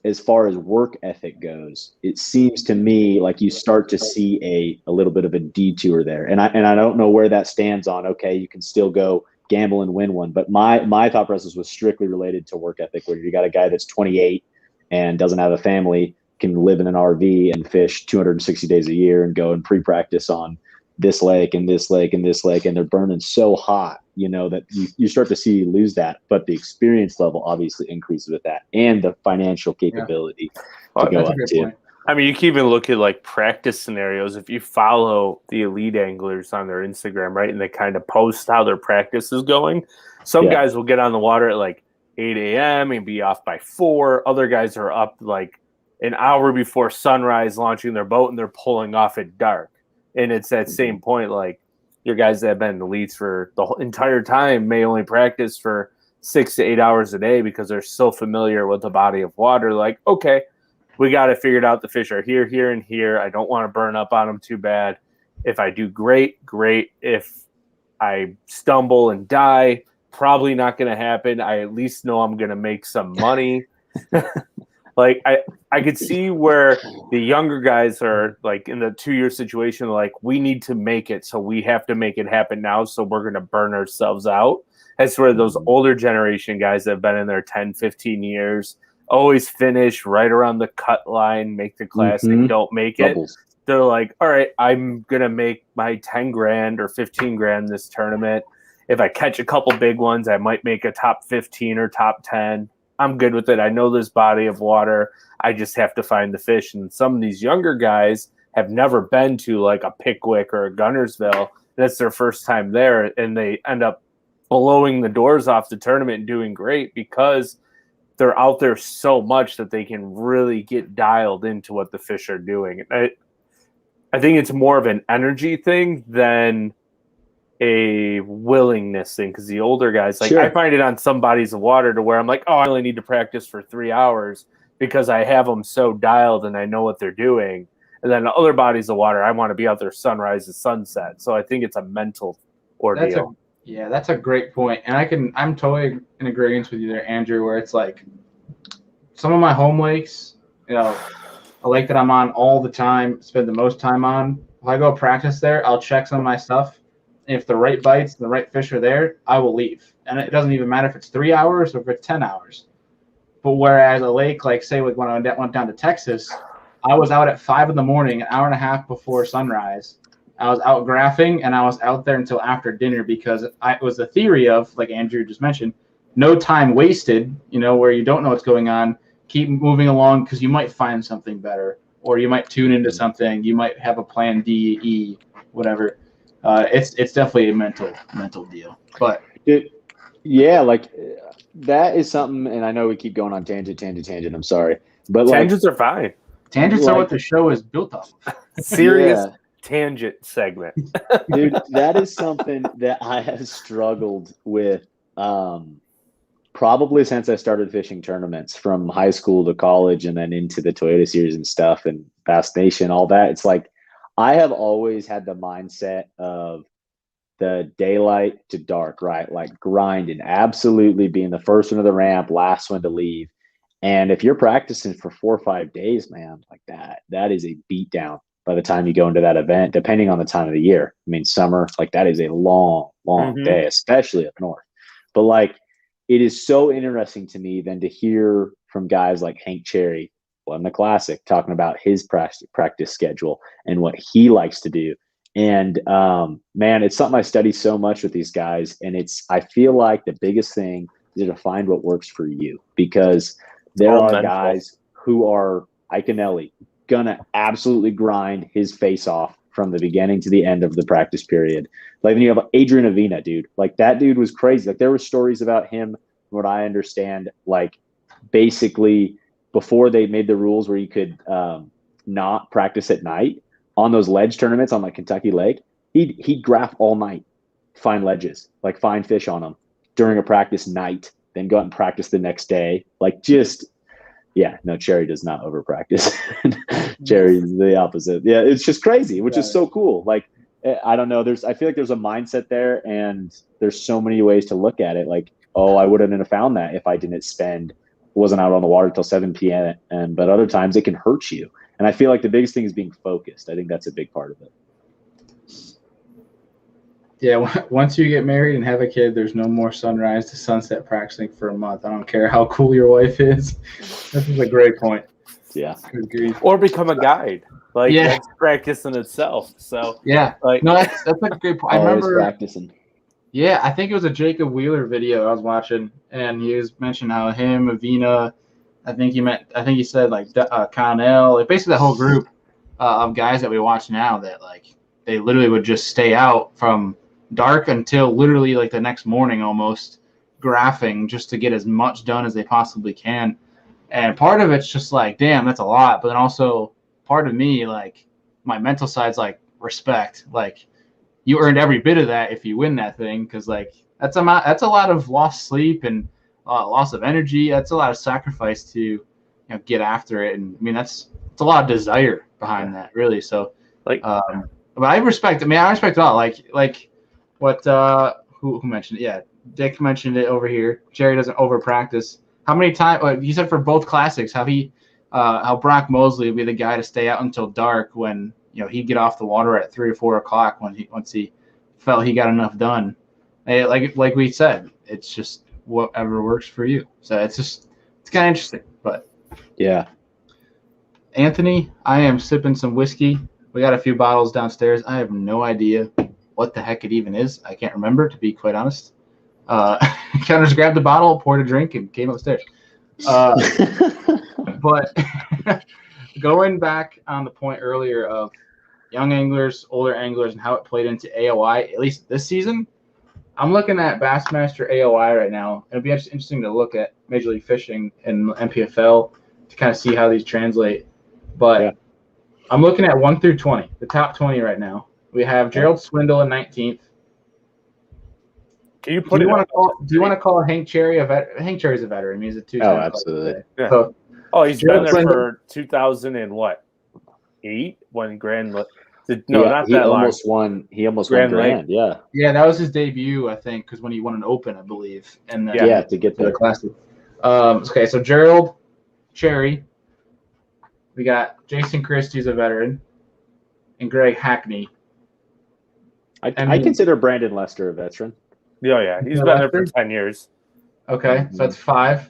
as far as work ethic goes, it seems to me like you start to see a little bit of a detour there. And I don't know where that stands on, okay, you can still go gamble and win one. But my thought process was strictly related to work ethic, where you got a guy that's 28 and doesn't have a family, can live in an RV and fish 260 days a year and go and pre-practice on this lake and this lake and this lake, and they're burning so hot that you start to see you lose that, but the experience level obviously increases with that, and the financial capability to go up too. Point. I mean, you can even look at like practice scenarios. If you follow the elite anglers on their Instagram, right, and they kind of post how their practice is going, some guys will get on the water at like 8 a.m. and be off by 4. Other guys are up like an hour before sunrise launching their boat, and they're pulling off at dark. And it's that same point, like your guys that have been elites for the whole entire time may only practice for 6 to 8 hours a day because they're so familiar with the body of water. Like, okay, we got it figured out. The fish are here, here, and here. I don't want to burn up on them too bad. If I do great. If I stumble and die, probably not going to happen. I at least know I'm going to make some money. Like, I could see where the younger guys are, like, in the 2-year situation, like, we need to make it, so we have to make it happen now, so we're going to burn ourselves out. That's where those older generation guys that have been in there 10, 15 years always finish right around the cut line, make the classic, don't make it. Doubles. They're like, all right, I'm going to make my 10 grand or 15 grand this tournament. If I catch a couple big ones, I might make a top 15 or top 10. I'm good with it. I know this body of water. I just have to find the fish. And some of these younger guys have never been to like a Pickwick or a Gunnersville. That's their first time there, and they end up blowing the doors off the tournament and doing great because they're out there so much that they can really get dialed into what the fish are doing. I think it's more of an energy thing than a willingness thing, because the older guys, like, I find it on some bodies of water to where I'm like, oh, I only need to practice for 3 hours because I have them so dialed and I know what they're doing. And then other bodies of water, I want to be out there sunrise to sunset. So I think it's a mental ordeal. That's a great point. And I'm totally in agreement with you there, Andrew, where it's like some of my home lakes, a lake that I'm on all the time, spend the most time on. If I go practice there, I'll check some of my stuff. If the right bites and the right fish are there, I will leave. And it doesn't even matter if it's 3 hours or if it's 10 hours. But whereas a lake, like say when I went down to Texas, I was out at 5 in the morning, an hour and a half before sunrise. I was out graphing, and I was out there until after dinner because it was the theory of, like Andrew just mentioned, no time wasted, where you don't know what's going on. Keep moving along because you might find something better, or you might tune into something. You might have a plan D, E, whatever. It's definitely a mental deal. But that is something, and I know we keep going on tangent. I'm sorry. But tangents are fine. Tangents are what the show is built off of. Serious tangent segment. Dude, that is something that I have struggled with probably since I started fishing tournaments from high school to college and then into the Toyota Series and stuff and Bass Nation, all that. It's like I have always had the mindset of the daylight to dark, right? Like grinding, absolutely being the first one to the ramp, last one to leave. And if you're practicing for 4 or 5 days, man, like that is a beatdown by the time you go into that event, depending on the time of the year. I mean, summer, like that is a long day, especially up north. But like, it is so interesting to me then to hear from guys like Hank Cherry, in the Classic, talking about his practice schedule and what he likes to do. And man, it's something I study so much with these guys. And I feel like the biggest thing is to find what works for you, because there are guys who are Iconelli gonna absolutely grind his face off from the beginning to the end of the practice period. Like then you have Adrian Avina, dude. Like that dude was crazy. Like there were stories about him, from what I understand, like basically before they made the rules where you could not practice at night on those ledge tournaments on like Kentucky Lake, he'd graph all night, find ledges, like find fish on them during a practice night, then go out and practice the next day. Like just, no, Cherry does not over practice. Cherry's the opposite. Yeah, it's just crazy, which is so cool. Like, I don't know. I feel like there's a mindset there, and there's so many ways to look at it. Like, oh, I wouldn't have found that if I wasn't out on the water till 7 p.m. But other times it can hurt you. And I feel like the biggest thing is being focused. I think that's a big part of it. Yeah, once you get married and have a kid, there's no more sunrise to sunset practicing for a month. I don't care how cool your wife is. This is a great point. Yeah. Or become a guide. Like that's practice in itself. So that's a great point. I remember practicing. Yeah, I think it was a Jacob Wheeler video I was watching, and he was mentioning how him, Avina, I think he said like Connell, like basically that whole group of guys that we watch now that like they literally would just stay out from dark until literally like the next morning almost graphing just to get as much done as they possibly can. And part of it's just like, damn, that's a lot. But then also part of me, like my mental side's like respect. Like you earned every bit of that if you win that thing, because like that's a lot of lost sleep and loss of energy. That's a lot of sacrifice to get after it. And I mean it's a lot of desire behind that, really. So Like, but I respect. I mean, I respect it all. Like what who mentioned it? Yeah, Dick mentioned it over here. Jerry doesn't over practice. How many times? You said for both classics, how Brock Mosley would be the guy to stay out until dark when he'd get off the water at 3 or 4 o'clock once he felt he got enough done. Like we said, it's just whatever works for you. So it's kind of interesting. But yeah, Anthony, I am sipping some whiskey. We got a few bottles downstairs. I have no idea what the heck it even is. I can't remember, to be quite honest. Kind of just grabbed the bottle, poured a drink, and came upstairs. But going back on the point earlier of young anglers, older anglers, and how it played into AOI, at least this season, I'm looking at Bassmaster AOI right now. It'll be interesting to look at Major League Fishing and MPFL to kind of see how these translate. But yeah. I'm looking at 1 through 20, the top 20 right now. We have Gerald Swindle in 19th. Can you do you want to call Hank Cherry a veteran? Hank Cherry's a veteran. He's a two-time. Oh, absolutely. Yeah. So, he's Gerald been there for 2008 when Grand. Not that long. He almost won Grand. Yeah. Yeah, that was his debut, I think, because when he won an Open, I believe, and then to get to the Classic. Okay, so Gerald Cherry. We got Jason Christie's a veteran, and Greg Hackney. I consider Brandon Lester a veteran. Yeah. He's been there for 10 years. Okay, so that's 5.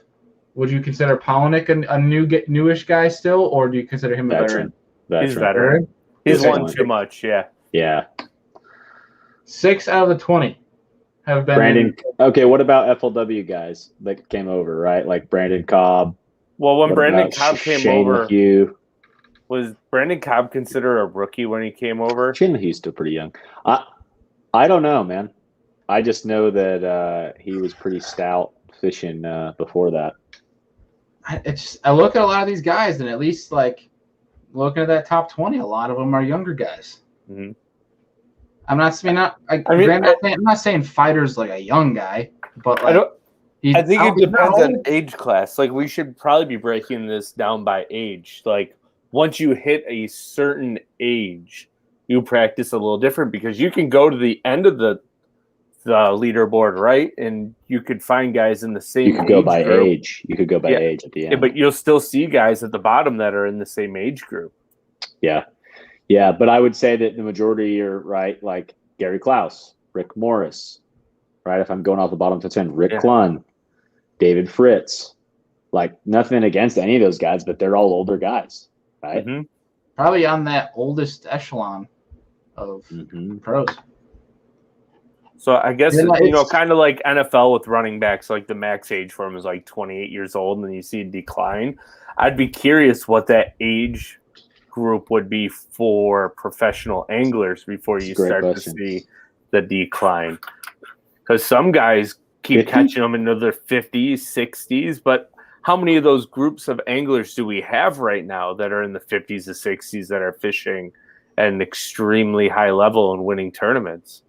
Would you consider Polnick a newish guy still, or do you consider him a veteran? He's veteran. He's won too much, yeah. Yeah. 6 out of the 20 have been Brandon. Okay, what about FLW guys that came over, right? Like Brandon Cobb. Well, when Brandon Cobb came Shane over, McHugh. Was Brandon Cobb considered a rookie when he came over? Shane McHugh's still pretty young. I don't know, man. I just know that he was pretty stout fishing before that. I look at a lot of these guys, and at least like looking at that top 20, a lot of them are younger guys. Mm-hmm. I'm not saying Fighter's like a young guy, but like, I think it depends on age class. Like we should probably be breaking this down by age. Like once you hit a certain age, you practice a little different because you can go to the end of the leaderboard, right? And you could find guys in the same. You could go by age. You could go by age at the end. Yeah, but you'll still see guys at the bottom that are in the same age group. Yeah. Yeah, but I would say that the majority are right, like Gary Klaus, Rick Morris, right? If I'm going off the bottom to 10, Rick Klun, David Fritz, like nothing against any of those guys, but they're all older guys, right? Mm-hmm. Probably on that oldest echelon of pros. So I guess, kind of like NFL with running backs, like the max age for them is like 28 years old, and then you see a decline. I'd be curious what that age group would be for professional anglers before you start to see the decline. Because some guys keep catching them into their 50s, 60s, but how many of those groups of anglers do we have right now that are in the 50s to 60s that are fishing at an extremely high level and winning tournaments?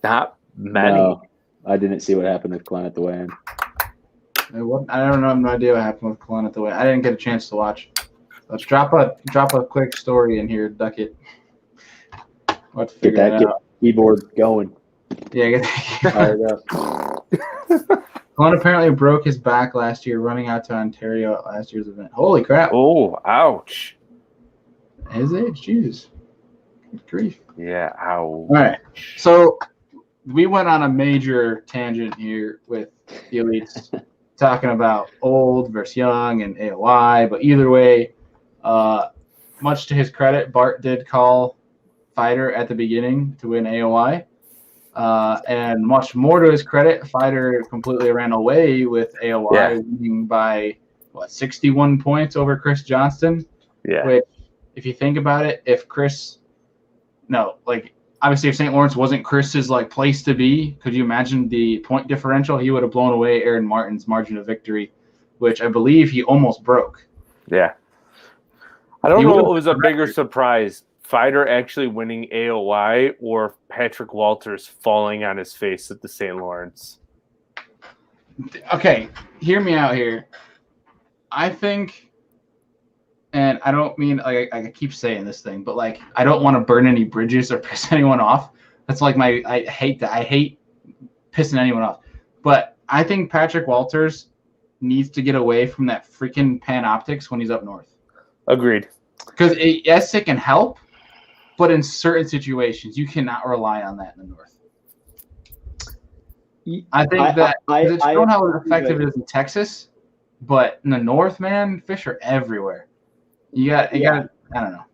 Not many. No, I didn't see what happened with Klun at the weigh-in. I don't know. I have no idea what happened with Klun at the weigh-in. I didn't get a chance to watch. Let's drop a quick story in here, Duckett. Get that keyboard going. Yeah, Klun apparently broke his back last year running out to Ontario at last year's event. Holy crap. Oh, ouch. His age, Jesus. Good grief. Yeah, ouch. All right. So we went on a major tangent here with the elites talking about old versus young and AOI, but either way, much to his credit, Bart did call Fighter at the beginning to win AOI. And much more to his credit, Fighter completely ran away with AOI, winning by 61 points over Chris Johnston. Yeah. Which, if you think about it, obviously if St. Lawrence wasn't Chris's place to be, could you imagine the point differential? He would have blown away Aaron Martin's margin of victory, which I believe he almost broke. Yeah. I don't know what was a bigger surprise, Fighter actually winning AOI or Patrick Walters falling on his face at the St. Lawrence. Okay, hear me out here. I think, and I don't mean I keep saying this thing, but I don't want to burn any bridges or piss anyone off. That's I hate that. I hate pissing anyone off. But I think Patrick Walters needs to get away from that freaking Panoptics when he's up north. Agreed. Because yes, it can help, but in certain situations, you cannot rely on that in the north. I think it's shown how effective it is in Texas, but in the north, man, fish are everywhere. You got. I don't know.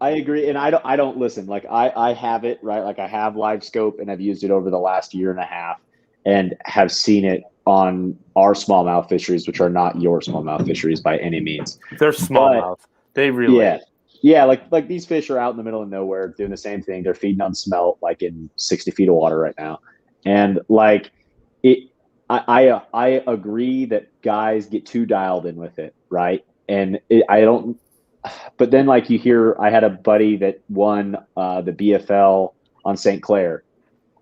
I agree, and I don't listen. I have it right. I have Live Scope, and I've used it over the last year and a half, and have seen it on our smallmouth fisheries, which are not your smallmouth fisheries by any means. They're smallmouth. They really. Yeah. Like these fish are out in the middle of nowhere doing the same thing. They're feeding on smelt in 60 feet of water right now, and I agree that guys get too dialed in with it, right? And I don't. But then, you hear, I had a buddy that won the BFL on St. Clair.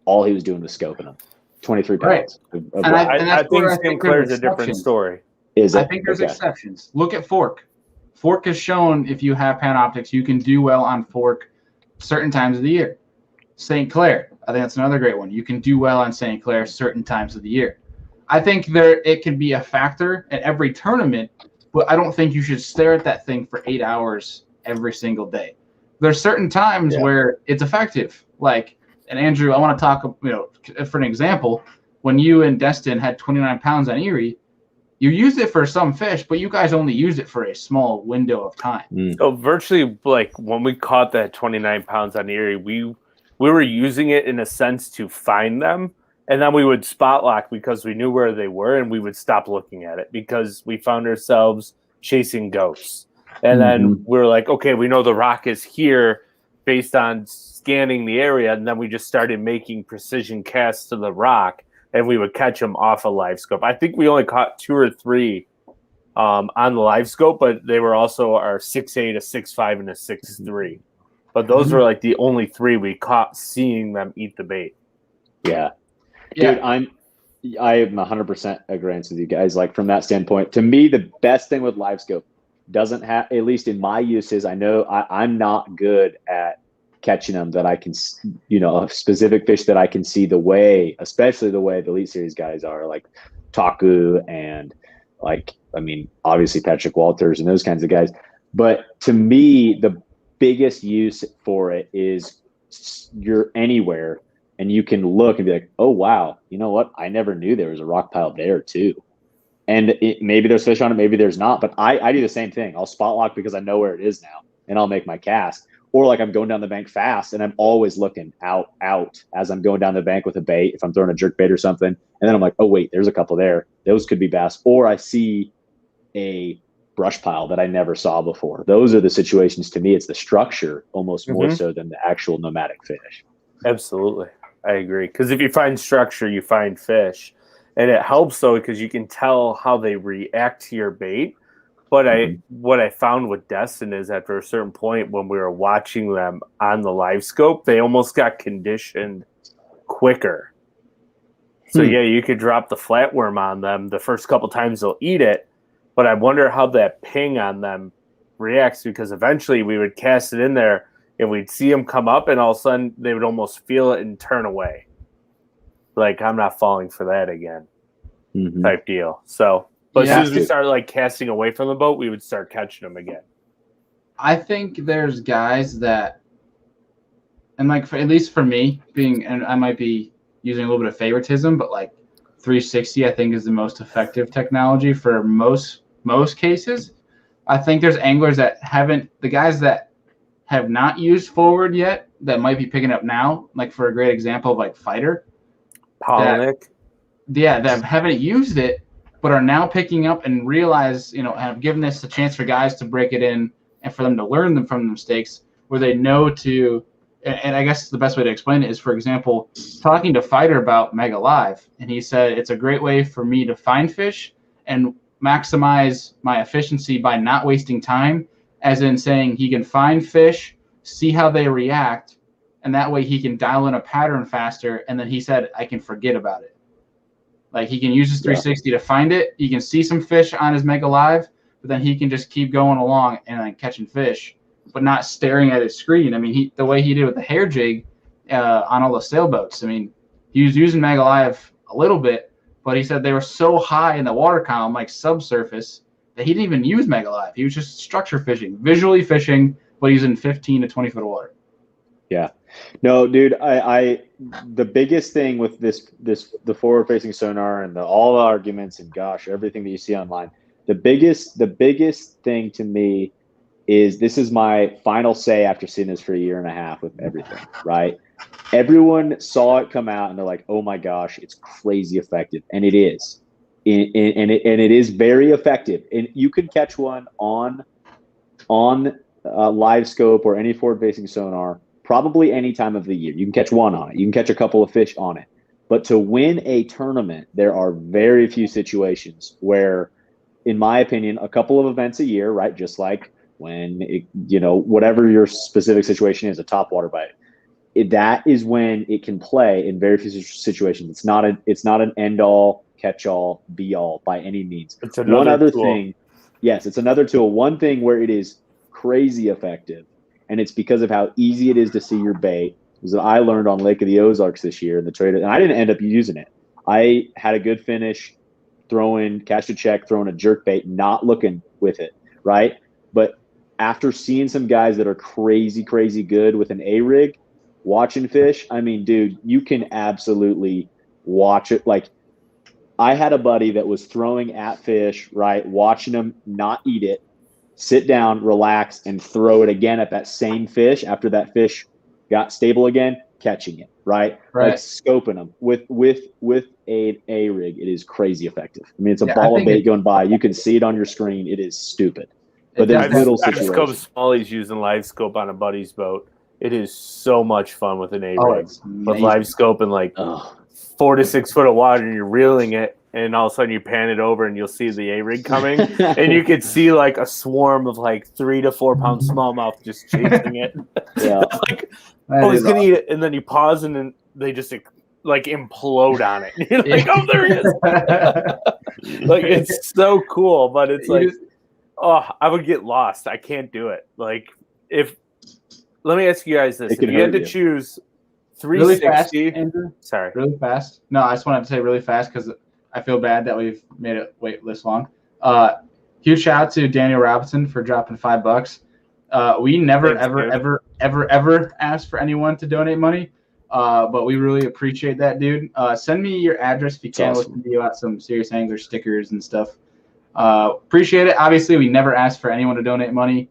All he was doing was scoping them, 23 pounds. Right. I think St. Clair's a different story. I think there's exceptions. Look at Fork. Fork has shown if you have Panoptics, you can do well on Fork certain times of the year. St. Clair, I think that's another great one. You can do well on St. Clair certain times of the year. I think it can be a factor at every tournament, but I don't think you should stare at that thing for 8 hours every single day. There's certain times where it's effective. And Andrew, I want to talk, for an example, when you and Destin had 29 pounds on Erie, you used it for some fish, but you guys only used it for a small window of time. So virtually, when we caught that 29 pounds on Erie, we were using it in a sense to find them. And then we would spot lock because we knew where they were, and we would stop looking at it because we found ourselves chasing ghosts. And then we're like, okay, we know the rock is here based on scanning the area. And then we just started making precision casts to the rock, and we would catch them off a Live Scope. I think we only caught 2 or 3 on the Live Scope, but they were also our 6'8", a 6'5", and a 6'3". But those were the only 3 we caught seeing them eat the bait. Yeah. Dude, I am 100% agreeing with you guys. From that standpoint, to me, the best thing with Live Scope doesn't have, at least in my uses, I know I'm not good at catching them that I can, a specific fish that I can see the way, especially the way the Elite Series guys are, like Taku and obviously Patrick Walters and those kinds of guys. But to me, the biggest use for it is you're anywhere and you can look and be like, oh, wow, you know what? I never knew there was a rock pile there too. And maybe there's fish on it, maybe there's not. But I do the same thing. I'll spot lock because I know where it is now, and I'll make my cast. Or I'm going down the bank fast, and I'm always looking out as I'm going down the bank with a bait, if I'm throwing a jerk bait or something. And then I'm like, oh, wait, there's a couple there. Those could be bass. Or I see a brush pile that I never saw before. Those are the situations, to me, it's the structure almost more so than the actual nomadic fish. Absolutely. I agree. Because if you find structure, you find fish. And it helps, though, because you can tell how they react to your bait. But what I found with Destin is after a certain point when we were watching them on the Live Scope, they almost got conditioned quicker. So, you could drop the flatworm on them. The first couple times they'll eat it. But I wonder how that ping on them reacts, because eventually we would cast it in there and we'd see them come up, and all of a sudden they would almost feel it and turn away. I'm not falling for that again type deal. So, but as soon as we started casting away from the boat, we would start catching them again. I think there's guys that, and at least for me, and I might be using a little bit of favoritism, but 360 I think is the most effective technology for most cases. I think there's anglers that the guys that have not used forward yet that might be picking up now, like for a great example of like fighter. Polinick. That haven't used it, but are now picking up and realize, have given this a chance for guys to break it in and for them to learn them from the mistakes where they know to, and I guess the best way to explain it is, for example, talking to Fighter about Mega Live, and he said it's a great way for me to find fish and maximize my efficiency by not wasting time, as in saying he can find fish, see how they react, and that way he can dial in a pattern faster, and then he said I can forget about it. Like he can use his 360 to find it. He can see some fish on his Mega Live, but then he can just keep going along and like catching fish, but not staring at his screen. I mean, the way he did with the hair jig on all the sailboats. I mean, he was using Mega Live a little bit, but he said they were so high in the water column, like subsurface, that he didn't even use Mega Live. He was just structure fishing, visually fishing, but he's in 15 to 20 foot of water. Yeah. No, dude, I the biggest thing with the forward facing sonar and all the arguments and gosh, everything that you see online, the biggest thing to me is, this is my final say after seeing this for a year and a half with everything, right? Everyone saw it come out and they're like, oh my gosh, it's crazy effective. And it is. And it is very effective. And you can catch one on live scope or any forward facing sonar probably any time of the year. You can catch one on it. You can catch a couple of fish on it. But to win a tournament, there are very few situations where, in my opinion, a couple of events a year, right? Just like when, whatever your specific situation is, a topwater bite, that is when it can play in very few situations. It's not an end all, catch all, be all by any means. It's another one other tool. thing. Yes, it's another tool. One thing where it is crazy effective, and it's because of how easy it is to see your bait, was that I learned on Lake of the Ozarks this year in the trade, and I didn't end up using it. I had a good finish catch a check, throwing a jerk bait, not looking with it, right? But after seeing some guys that are crazy, crazy good with an A-rig, watching fish, I mean, dude, you can absolutely watch it. Like, I had a buddy that was throwing at fish, right, watching them not eat it, sit down, relax, and throw it again at that same fish after that fish got stable again, catching it, right? Like scoping them with an A-rig. It is crazy effective. I mean, it's a ball of bait going by. You can see it on your screen. It is stupid. But there's little situations. I've scoped smallies using live scope on a buddy's boat. It is so much fun with an A-rig. With live scope and 4 to 6 foot of water, and you're reeling it, and all of a sudden you pan it over and you'll see the A-rig coming, and you could see like a swarm of 3 to 4 pound smallmouth just chasing it. Yeah. He's gonna eat it, and then you pause, and then they just implode on it. You're like, oh, there he is! It's so cool, but it's I would get lost. I can't do it. Let me ask you guys this: if you had to choose 360, really fast, Andrew? Sorry, really fast. No, I just wanted to say really fast because I feel bad that we've made it wait this long. Huge shout out to Daniel Robinson for dropping $5. We never, ever asked for anyone to donate money, but we really appreciate that, dude. Send me your address if you can. Awesome. We'll send you out some Serious Angler stickers and stuff. Appreciate it. Obviously, we never asked for anyone to donate money.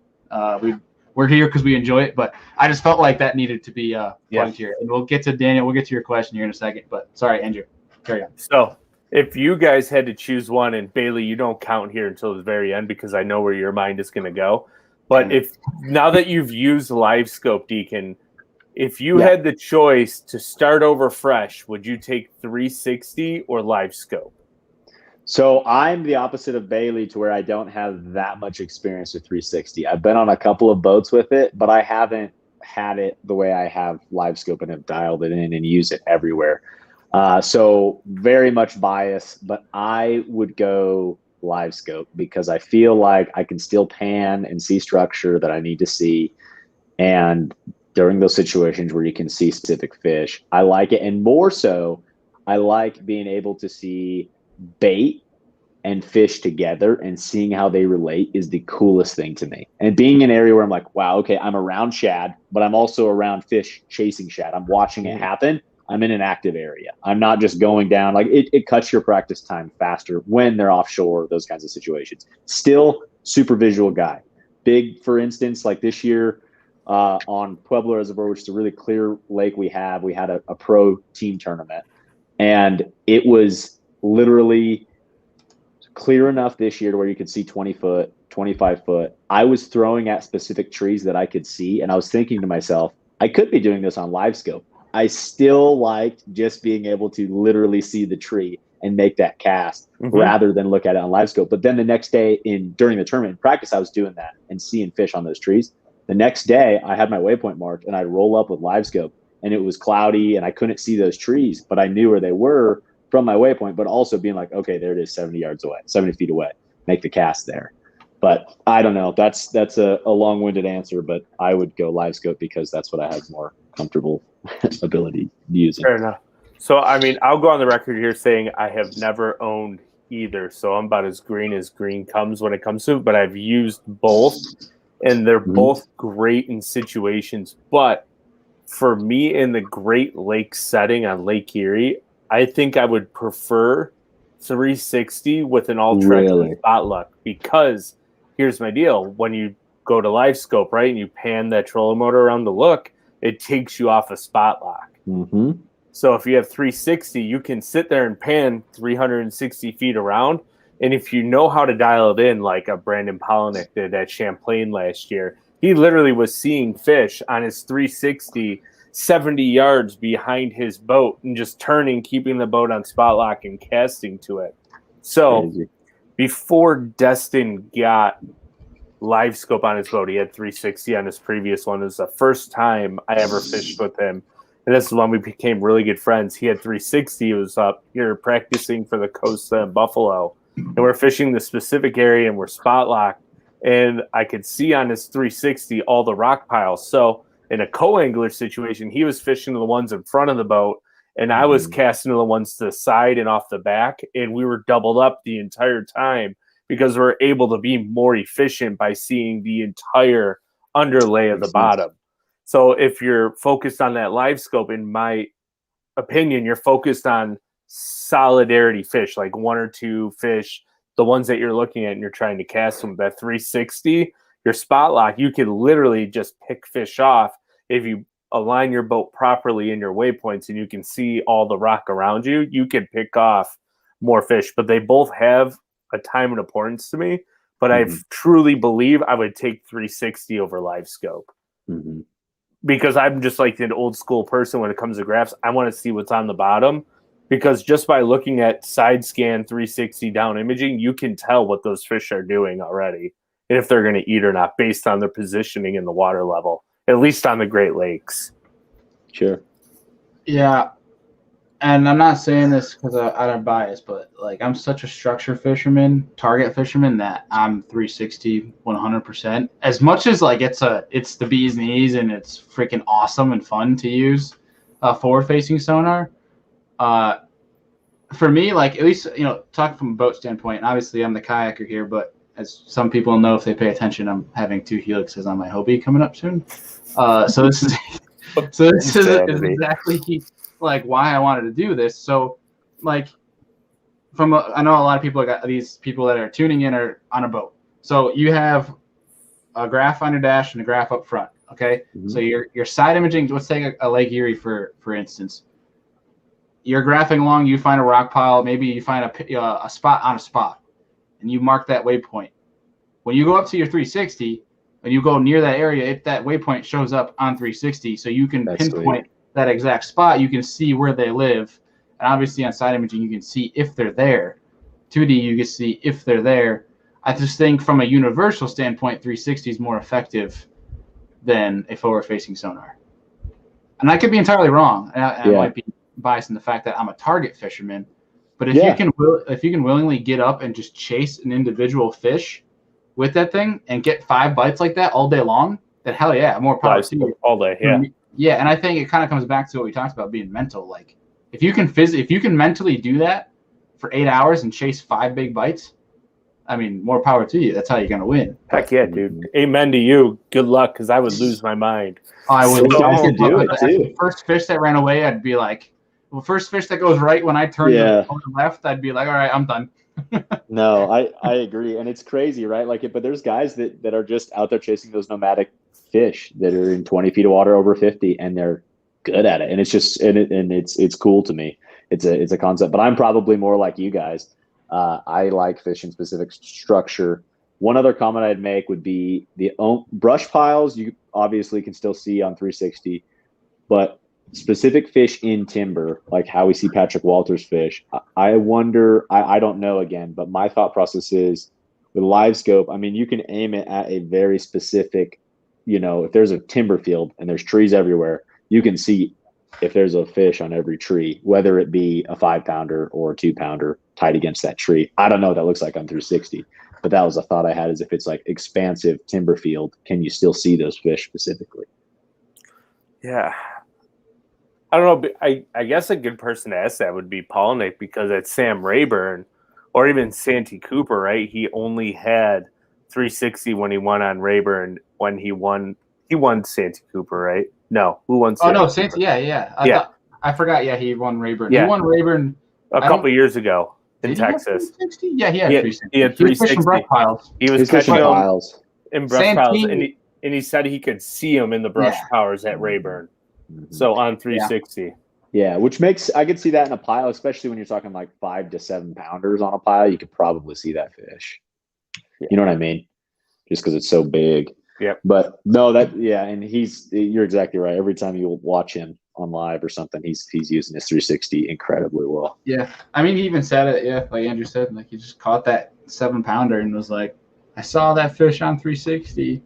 We're here because we enjoy it, but I just felt like that needed to be plugged here. And we'll get to Daniel. We'll get to your question here in a second. But sorry, Andrew. Carry on. So if you guys had to choose one, and Bailey, you don't count here until the very end because I know where your mind is going to go. But now that you've used live scope, Deakin, if you had the choice to start over fresh, would you take 360 or live scope? So I'm the opposite of Bailey, to where I don't have that much experience with 360. I've been on a couple of boats with it, but I haven't had it the way I have live scope and have dialed it in and use it everywhere. So very much biased, but I would go live scope because I feel like I can still pan and see structure that I need to see. And during those situations where you can see specific fish, I like it. And more so, I like being able to see bait and fish together, and seeing how they relate is the coolest thing to me. And being in an area where I'm like, wow, okay, I'm around shad, but I'm also around fish chasing shad. I'm watching it happen. I'm in an active area. I'm not just going down. Like it cuts your practice time faster when they're offshore, those kinds of situations. Still super visual guy. Big, for instance, like this year, on Pueblo Reservoir, which is a really clear lake we have. We had a pro team tournament, and it was literally clear enough this year to where you could see 20 foot, 25 foot. I was throwing at specific trees that I could see, and I was thinking to myself, I could be doing this on live scope. I still liked just being able to literally see the tree and make that cast rather than look at it on live scope. But then the next day during the tournament in practice, I was doing that and seeing fish on those trees. The next day I had my waypoint marked and I'd roll up with live scope, and it was cloudy and I couldn't see those trees, but I knew where they were from my waypoint, but also being like, okay, there it is 70 yards away, 70 feet away, make the cast there. But I don't know. That's a long-winded answer, but I would go live scope because that's what I have more comfortable ability using. Fair enough. So, I mean, I'll go on the record here saying I have never owned either. So I'm about as green comes when it comes to it, but I've used both, and they're both great in situations. But for me in the Great Lakes setting on Lake Erie, I think I would prefer 360 with an all-terrain spot luck, because here's my deal. When you go to live scope, right, and you pan that trolling motor around to look, it takes you off a spot lock. So if you have 360, you can sit there and pan 360 feet around. And if you know how to dial it in, like a Brandon Polinick did at Champlain last year, he literally was seeing fish on his 360 70 yards behind his boat and just turning, keeping the boat on spot lock and casting to it. So before Destin got live scope on his boat, he had 360 on his previous one. It was the first time I ever fished with him. And this is when we became really good friends. He had 360. He was up here practicing for the Costa and Buffalo. And we're fishing the specific area and we're spot locked. And I could see on his 360 all the rock piles. So in a co-angler situation, he was fishing the ones in front of the boat, and I was casting the ones to the side and off the back. And we were doubled up the entire time because we're able to be more efficient by seeing the entire underlay of the bottom. So if you're focused on that live scope, in my opinion, you're focused on solidarity fish, like one or two fish, the ones that you're looking at and you're trying to cast them. That 360, your spot lock, you can literally just pick fish off if you align your boat properly in your waypoints and you can see all the rock around you. You can pick off more fish, but they both have a time and importance to me. But I truly believe I would take 360 over live scope. Because I'm just like an old school person when it comes to graphs. I want to see what's on the bottom, because just by looking at side scan 360 down imaging, you can tell what those fish are doing already and if they're going to eat or not based on their positioning in the water level, at least on the Great Lakes. Sure. Yeah. And I'm not saying this because I don't bias, but like I'm such a structure fisherman, target fisherman, that I'm 360 100%. As much as like it's the bee's knees and it's freaking awesome and fun to use forward-facing sonar. For me, like at least talking from a boat standpoint, and obviously I'm the kayaker here, but as some people know if they pay attention, I'm having 2 helixes on my Hobie coming up soon. So this is exactly like why I wanted to do this. So like I know a lot of people got these people that are tuning in are on a boat. So you have a graph on your dash and a graph up front. Okay. So your side imaging, let's take a Lake Erie for instance. You're graphing along, you find a rock pile, maybe you find a spot on a spot, and you mark that waypoint. When you go up to your 360 and you go near that area, if that waypoint shows up on 360, so you can pinpoint that exact spot, you can see where they live. And obviously on side imaging, you can see if they're there. 2D, you can see if they're there. I just think from a universal standpoint, 360 is more effective than a forward-facing sonar. And I could be entirely wrong. And I might be biased in the fact that I'm a target fisherman. But if you can willingly get up and just chase an individual fish with that thing and get 5 bites like that all day long, then hell yeah, more power to you. All day, yeah. Yeah, and I think it kind of comes back to what we talked about being mental. Like if you can mentally do that for 8 hours and chase 5 big bites, I mean, more power to you. That's how you're gonna win. Heck yeah, dude. Amen to you. Good luck, because I would lose my mind. I would do it too. First fish that ran away, I'd be like, well, first fish that goes right when I turn to the left, I'd be like, all right, I'm done. No, I agree. And it's crazy, right? Like, but there's guys that are just out there chasing those nomadic fish that are in 20 feet of water over 50, and they're good at it. And it's just, it's cool to me. It's a concept, but I'm probably more like you guys. I like fish in specific structure. One other comment I'd make would be the brush piles. You obviously can still see on 360, but specific fish in timber, like how we see Patrick Walters fish, I wonder, I don't know again, but my thought process is with live scope, I mean, you can aim it at a very specific, if there's a timber field and there's trees everywhere, you can see if there's a fish on every tree, whether it be a 5-pounder or a 2-pounder tied against that tree. I don't know what that looks like on 360, but that was a thought I had, is if it's like expansive timber field, can you still see those fish specifically? Yeah. I don't know. But I guess a good person to ask that would be Paul Nick, because at Sam Rayburn or even Santee Cooper, right? He only had 360 when he won on Rayburn. When he won Santee Cooper, right? No, who won? Oh no, Santee. Yeah. I forgot. Yeah, he won Rayburn. Yeah. He won Rayburn a couple years ago in Texas. Yeah, he had 360. He had 360. He was fishing brush piles. He was catching piles in brush piles, and he said he could see them in the brush piles at Rayburn. So on 360. Yeah, which makes, I could see that in a pile, especially when you're talking like 5 to 7 pounders on a pile. You could probably see that fish. Yeah. You know what I mean? Just because it's so big. Yeah. But no, and you're exactly right. Every time you watch him on live or something, he's using his 360 incredibly well. Yeah. I mean, he even said it, like Andrew said, like he just caught that 7-pounder and was like, I saw that fish on 360.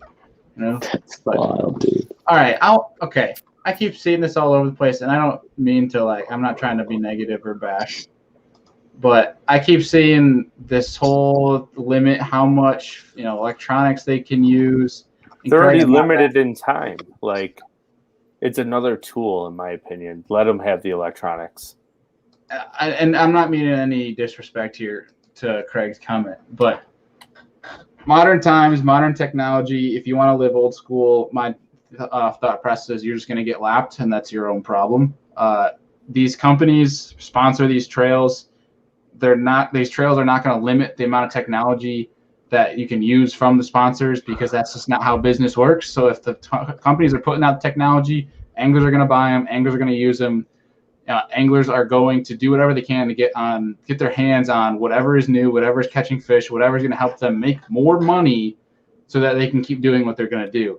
That's wild, dude. All right. Okay. I keep seeing this all over the place, and I don't mean to, I'm not trying to be negative or bash, but I keep seeing this whole limit how much, electronics they can use. They're already limited in time. Like, it's another tool, in my opinion. Let them have the electronics. And I'm not meaning any disrespect here to Craig's comment, but modern times, modern technology, if you want to live old school, my thought process is you're just going to get lapped, and that's your own problem. These companies sponsor these trails. These trails are not going to limit the amount of technology that you can use from the sponsors, because that's just not how business works. So if the companies are putting out technology, anglers are going to buy them, anglers are going to use them. Anglers are going to do whatever they can to get their hands on whatever is new, whatever is catching fish, whatever is going to help them make more money so that they can keep doing what they're going to do.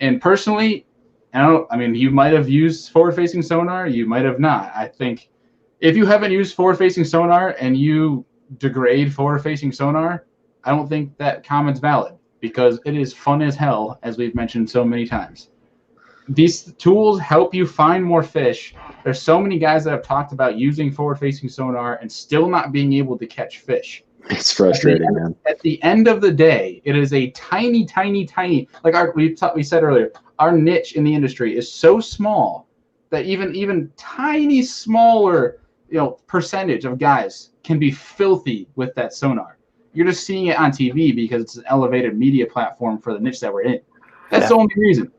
And personally, you might have used forward-facing sonar, you might have not. I think if you haven't used forward-facing sonar and you degrade forward-facing sonar, I don't think that comment's valid, because it is fun as hell, as we've mentioned so many times. These tools help you find more fish. There's so many guys that have talked about using forward-facing sonar and still not being able to catch fish. It's frustrating, man. At the end of the day, it is a tiny, like we said earlier, our niche in the industry is so small that even tiny, smaller, percentage of guys can be filthy with that sonar. You're just seeing it on TV because it's an elevated media platform for the niche that we're in. That's the only reason.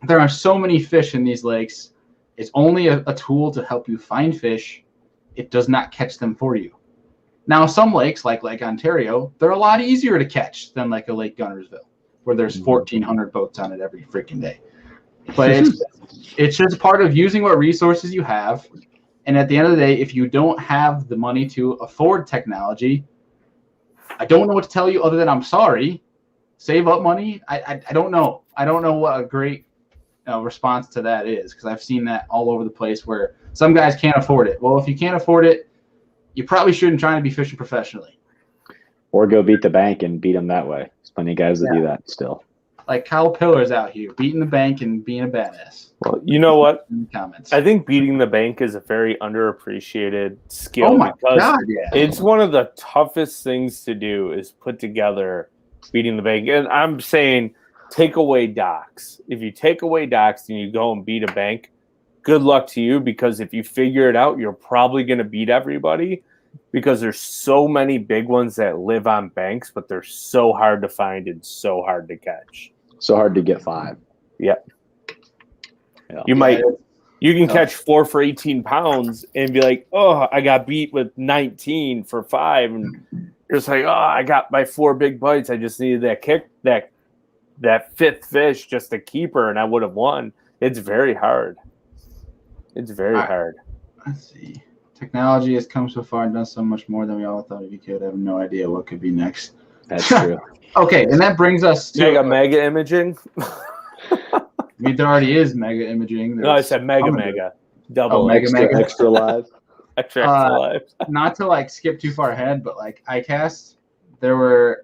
There are so many fish in these lakes. It's only a tool to help you find fish. It does not catch them for you. Now, some lakes, like Lake Ontario, they're a lot easier to catch than like a Lake Gunnersville, where there's 1,400 boats on it every freaking day. But it's just part of using what resources you have. And at the end of the day, if you don't have the money to afford technology, I don't know what to tell you other than I'm sorry. Save up money. I don't know. I don't know what a great response to that is, because I've seen that all over the place where some guys can't afford it. Well, if you can't afford it, you probably shouldn't try to be fishing professionally. Or go beat the bank and beat them that way. There's plenty of guys that do that still. Like Kyle Pillar's out here beating the bank and being a badass. Well, you know what? Comments. I think beating the bank is a very underappreciated skill. Oh my God, it's one of the toughest things to do is put together beating the bank. And I'm saying take away docks. If you take away docks and you go and beat a bank, good luck to you, because if you figure it out, you're probably going to beat everybody, because there's so many big ones that live on banks, but they're so hard to find and so hard to catch. So hard to get 5. Yep. Yeah. You can catch 4 for 18 pounds and be like, oh, I got beat with 19 for 5. And you're just like, oh, I got my 4 big bites. I just needed that that fifth fish just a keeper and I would have won. It's very hard. It's very hard. Let's see. Technology has come so far and done so much more than we all thought it could. I have no idea what could be next. That's true. Okay, and that brings us to mega imaging. I mean, there already is mega imaging. No, I said mega. Double extra live. Extra live. Not to like skip too far ahead, but like ICAST, there were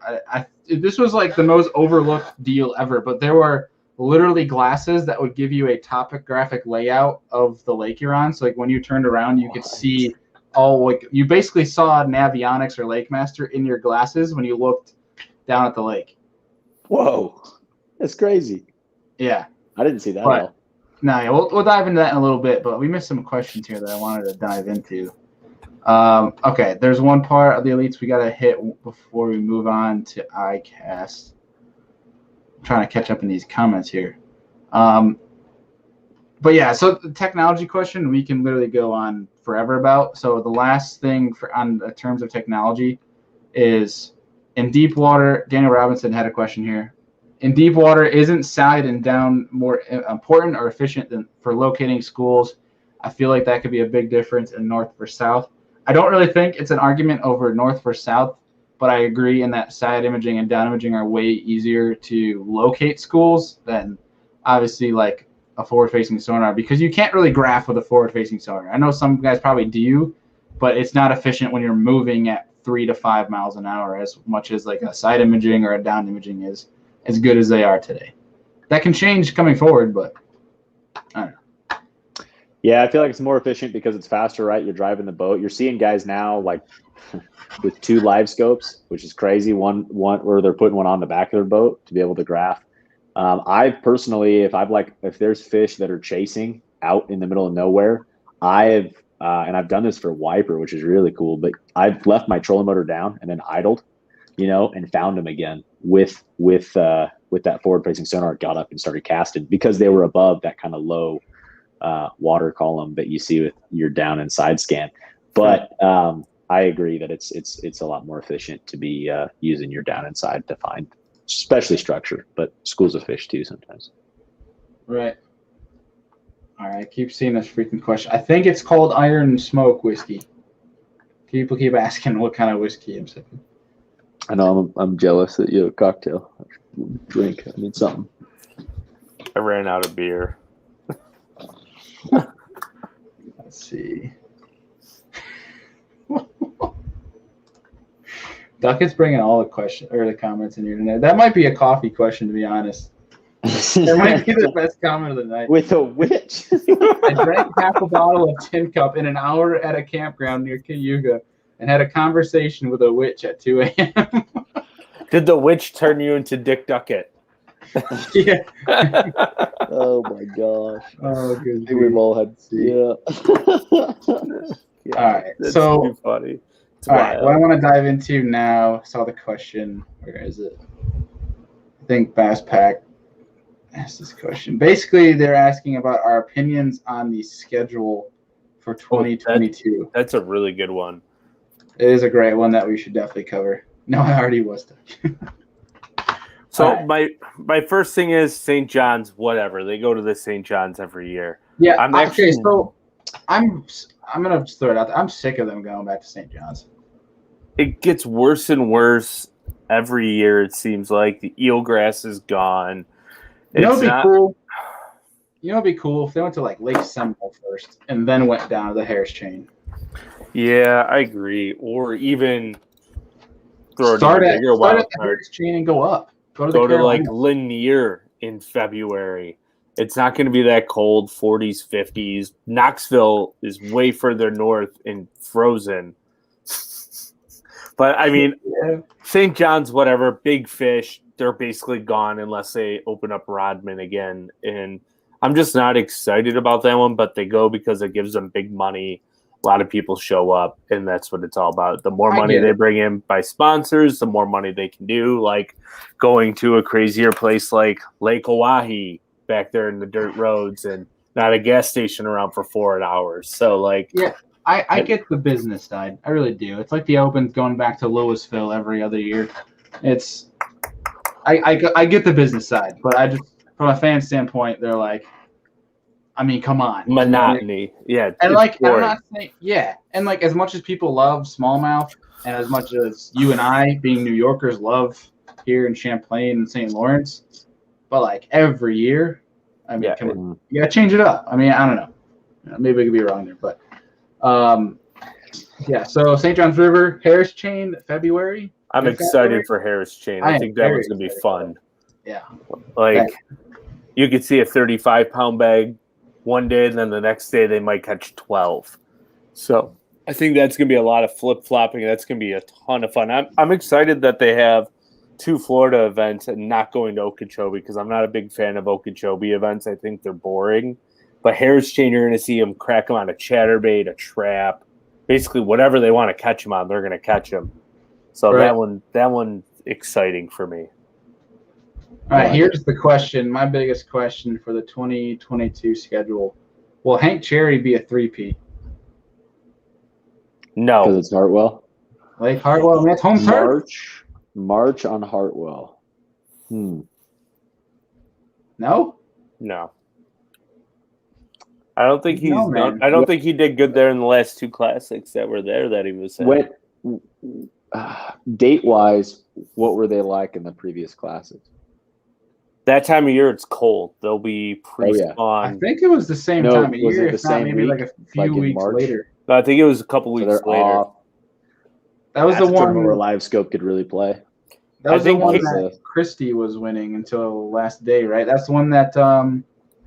this was like the most overlooked deal ever, but there were literally glasses that would give you a topographic layout of the lake you're on. So like when you turned around, you could see you basically saw Navionics or LakeMaster in your glasses when you looked down at the lake. Whoa, that's crazy. Yeah, I didn't see that at all. No, yeah, we'll dive into that in a little bit, but we missed some questions here that I wanted to dive into. Okay, there's one part of the elites we got to hit before we move on to ICAST. I'm trying to catch up in these comments here. But yeah, so the technology question we can literally go on forever about. So the last thing on the terms of technology is in deep water. Daniel Robinson had a question here. In deep water, isn't side and down more important or efficient than for locating schools? I feel like that could be a big difference in north versus south. I don't really think it's an argument over north versus south, but I agree in that side imaging and down imaging are way easier to locate schools than obviously like a forward-facing sonar, because you can't really graph with a forward-facing sonar. I know some guys probably do, but it's not efficient when you're moving at 3 to 5 miles an hour as much as like a side imaging or a down imaging is as good as they are today. That can change coming forward, but I don't know. Yeah, I feel like it's more efficient because it's faster, right? You're driving the boat. You're seeing guys now like with 2 live scopes, which is crazy. One where they're putting one on the back of their boat to be able to graph. I personally, if there's fish that are chasing out in the middle of nowhere, and I've done this for wiper, which is really cool, but I've left my trolling motor down and then idled, and found them again with that forward facing sonar, got up and started casting because they were above that kind of low water column that you see with your down and side scan. But I agree that it's a lot more efficient to be using your down and side to find, especially structure, but schools of fish too sometimes. Right. All right. I keep seeing this freaking question. I think it's called Iron Smoke whiskey. People keep asking what kind of whiskey I'm sipping. I know I'm jealous that you have a cocktail. Drink. I need something. I ran out of beer. Let's see. Duckett's bringing all the comments in here tonight. That might be a coffee question, to be honest. That might be the best comment of the night. With a witch? I drank half a bottle of Tin Cup in an hour at a campground near Cayuga and had a conversation with a witch at 2 a.m. Did the witch turn you into Dick Duckett? Yeah. Oh my gosh. Oh, good. I think we've all had. Yeah. All right. That's so too funny. All right, what I want to dive into now, I saw the question. Where is it? I think Bass Pack asked this question. Basically, they're asking about our opinions on the schedule for 2022. That's a really good one. It is a great one that we should definitely cover. No, I already was done. So right. my first thing is St. John's, whatever. They go to the St. John's every year. Yeah, I'm gonna just throw it out there. I'm sick of them going back to St. John's. It gets worse and worse every year, it seems like. The eelgrass is gone. Cool? You know, it'd be cool if they went to like Lake Seminole first and then went down to the Harris Chain. Yeah, I agree. Or even start at the Harris Chain and go up. Go to like Lanier in February. It's not going to be that cold, 40s, 50s. Knoxville is way further north and frozen. But, I mean, St. John's, whatever, big fish, they're basically gone unless they open up Rodman again. And I'm just not excited about that one, but they go because it gives them big money. A lot of people show up, and that's what it's all about. The more money they bring in by sponsors, the more money they can do, like going to a crazier place like Lake Oahe back there in the dirt roads and not a gas station around for 4 hours. So, like... Yeah. I get the business side. I really do. It's like the Open's going back to Louisville every other year. I get the business side, but I just from a fan standpoint, they're like, I mean, come on, monotony. Yeah, and it's like boring. I'm not saying and like as much as people love smallmouth, and as much as you and I, being New Yorkers, love here in Champlain and St. Lawrence, but like every year, I mean, come on, you gotta change it up. I mean, I don't know, maybe I could be wrong there, but yeah. So St. John's River, Harris Chain, February. I'm excited for Harris Chain. I think that one's gonna be fun. Yeah, like you could see a 35-pound bag one day, and then the next day they might catch 12. So I think that's going to be a lot of flip-flopping. That's going to be a ton of fun. I'm excited that they have 2 Florida events and not going to Okeechobee because I'm not a big fan of Okeechobee events. I think they're boring. But Harris Chain, you're going to see them crack them on a chatterbait, a trap, basically whatever they want to catch them on, they're going to catch them. So that one exciting for me. All right, here's the question. My biggest question for the 2022 schedule: will Hank Cherry be a 3-peat? No, because it's Hartwell. Lake Hartwell, that's home turf. March on Hartwell. No. I don't think he's. I don't think he did good there in the last 2 classics that were there that he was saying. Date wise, what were they like in the previous classics? That time of year, it's cold. They'll be pre-spawn. I think it was the same time of year, if not maybe like a few weeks later. No, I think it was a couple weeks later. That was the one where Live Scope could really play. That was the one that Christie was winning until last day, right? That's the one that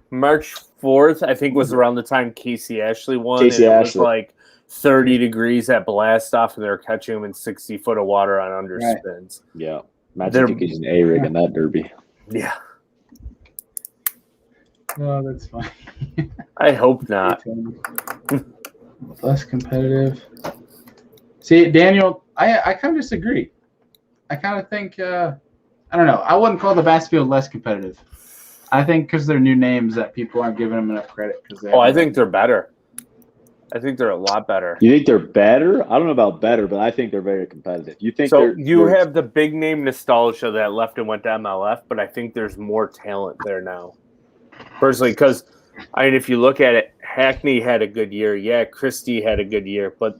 March 4th, I think, was around the time Casey Ashley won. It was like 30 degrees at blast off, and they were catching him in 60 foot of water on underspins. Right. Yeah. Imagine if you could use an A-rig in that derby. Yeah. Oh, that's fine. I hope not. Less competitive. See, Daniel, I kind of disagree. I kind of think, I don't know. I wouldn't call the Bass field less competitive. I think because they're new names that people aren't giving them enough credit. I think they're better. I think they're a lot better. You think they're better? I don't know about better, but I think they're very competitive. You think so? You have the big name nostalgia that left and went to MLF, but I think there's more talent there now. Personally, because I mean, if you look at it, Hackney had a good year. Yeah, Christie had a good year, but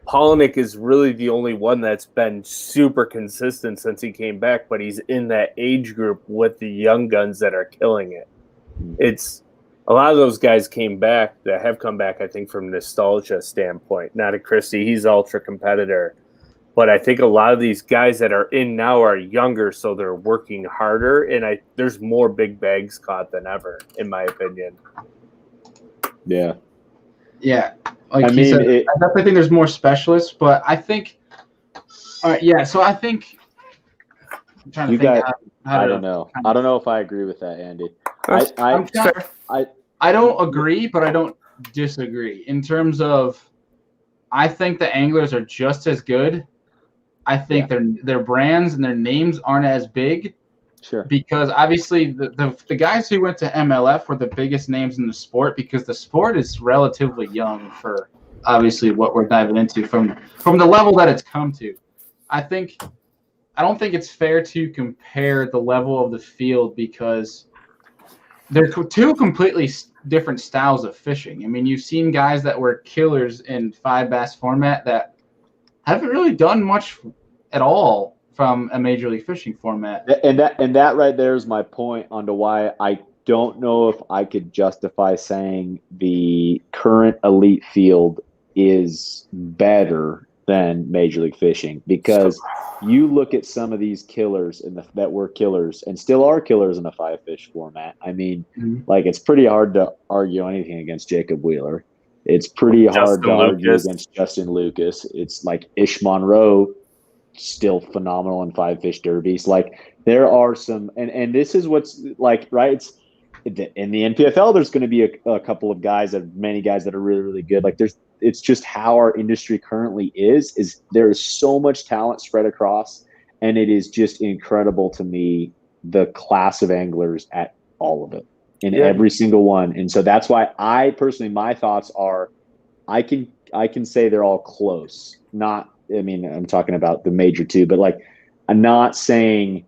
Polnick is really the only one that's been super consistent since he came back. But he's in that age group with the young guns that are killing it. It's a lot of those guys that have come back, I think, from nostalgia standpoint. Not a Christie, he's ultra competitor. But I think a lot of these guys that are in now are younger, so they're working harder. And there's more big bags caught than ever, in my opinion. Yeah. Yeah. Like I definitely think there's more specialists, but I think all right, yeah, so I think I'm trying to think I don't know. I don't know if I agree with that, Andy. I don't agree, but I don't disagree. In terms of I think the anglers are just as good. I think their brands and their names aren't as big. Sure. Because obviously the guys who went to MLF were the biggest names in the sport because the sport is relatively young for obviously what we're diving into from the level that it's come to. I don't think it's fair to compare the level of the field because they're 2 completely different styles of fishing. I mean, you've seen guys that were killers in 5 bass format that haven't really done much at all from a Major League Fishing format. And that right there is my point onto why I don't know if I could justify saying the current elite field is better than Major League Fishing because you look at some of these killers that were killers and still are killers in the 5-fish format. I mean, like it's pretty hard to argue anything against Jacob Wheeler. It's pretty hard to argue against Justin Lucas. It's like Ish Monroe, still phenomenal in 5-fish derbies. Like there are some, and this is what's like, right? It's in the NPFL. There's going to be a couple of many guys that are really, really good. Like it's just how our industry currently is there is so much talent spread across, and it is just incredible to me the class of anglers at all of it. In every single one. And so that's why I personally, my thoughts are I can say they're all close. I'm talking about the major 2, but like I'm not saying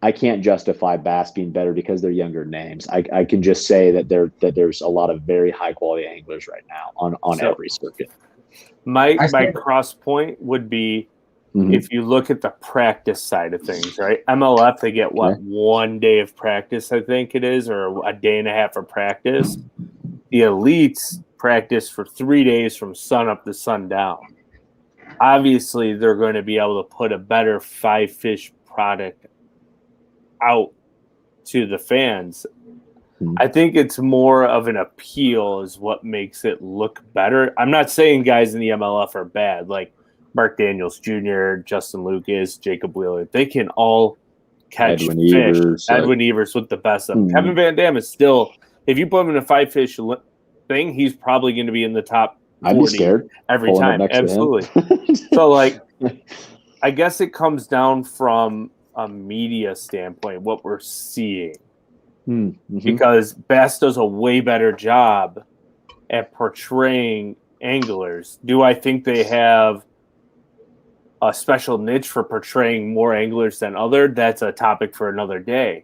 I can't justify Bass being better because they're younger names. I can just say that there's a lot of very high quality anglers right now on So, every circuit. My cross point would be if you look at the practice side of things, right? MLF, they get 1 day of practice, I think it is, or a day and a half of practice. The elites practice for 3 days from sun up to sundown. Obviously, they're going to be able to put a better 5-fish product out to the fans. I think it's more of an appeal is what makes it look better. I'm not saying guys in the MLF are bad, like Mark Daniels Jr., Justin Lucas, Jacob Wheeler. They can all catch Edwin fish. Evers, Edwin Evers with the best of them. Kevin Van Dam is still, if you put him in a 5-fish thing, he's probably going to be in the top 40 I'd be scared every time. Absolutely. So, like, I guess it comes down from a media standpoint, what we're seeing. Because Bass does a way better job at portraying anglers. Do I think they have a special niche for portraying more anglers than other? That's a topic for another day.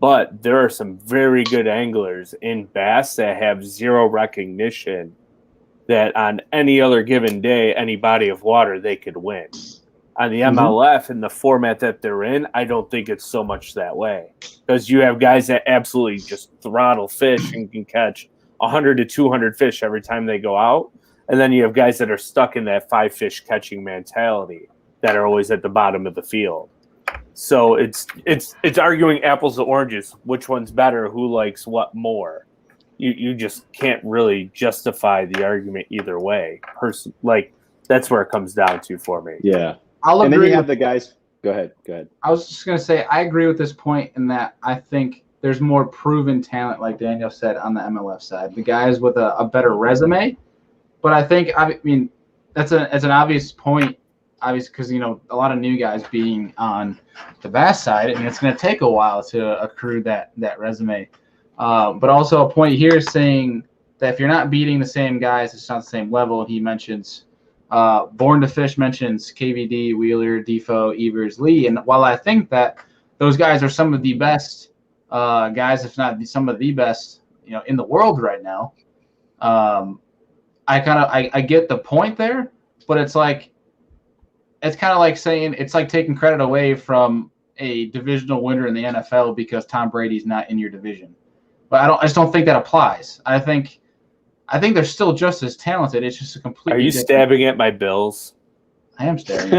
But there are some very good anglers in Bass that have zero recognition that on any other given day, any body of water, they could win. On the MLF and the format that they're in, I don't think it's so much that way. Because you have guys that absolutely just throttle fish and can catch 100 to 200 fish every time they go out. And then you have guys that are stuck in that 5-fish catching mentality that are always at the bottom of the field. So it's arguing apples to oranges. Which one's better? Who likes what more? You just can't really justify the argument either way. Like, that's where it comes down to for me. Yeah. I'll agree. And then you have the guys. Go ahead. I was just going to say, I agree with this point in that I think there's more proven talent, like Daniel said, on the MLF side. The guys with a better resume. But I think, I mean, that's an obvious point, obviously, because, you know, a lot of new guys being on the Bass side, I mean, it's going to take a while to accrue that resume. But also a point here saying that if you're not beating the same guys, it's not the same level. He mentions Born to Fish mentions KVD, Wheeler, Defoe, Evers, Lee. And while I think that those guys are some of the best guys, if not some of the best, you know, in the world right now, I get the point there, but it's kind of like saying it's like taking credit away from a divisional winner in the NFL because Tom Brady's not in your division. But I just don't think that applies. I think they're still just as talented. It's just a completely. Are you different... stabbing at my Bills? I am staring.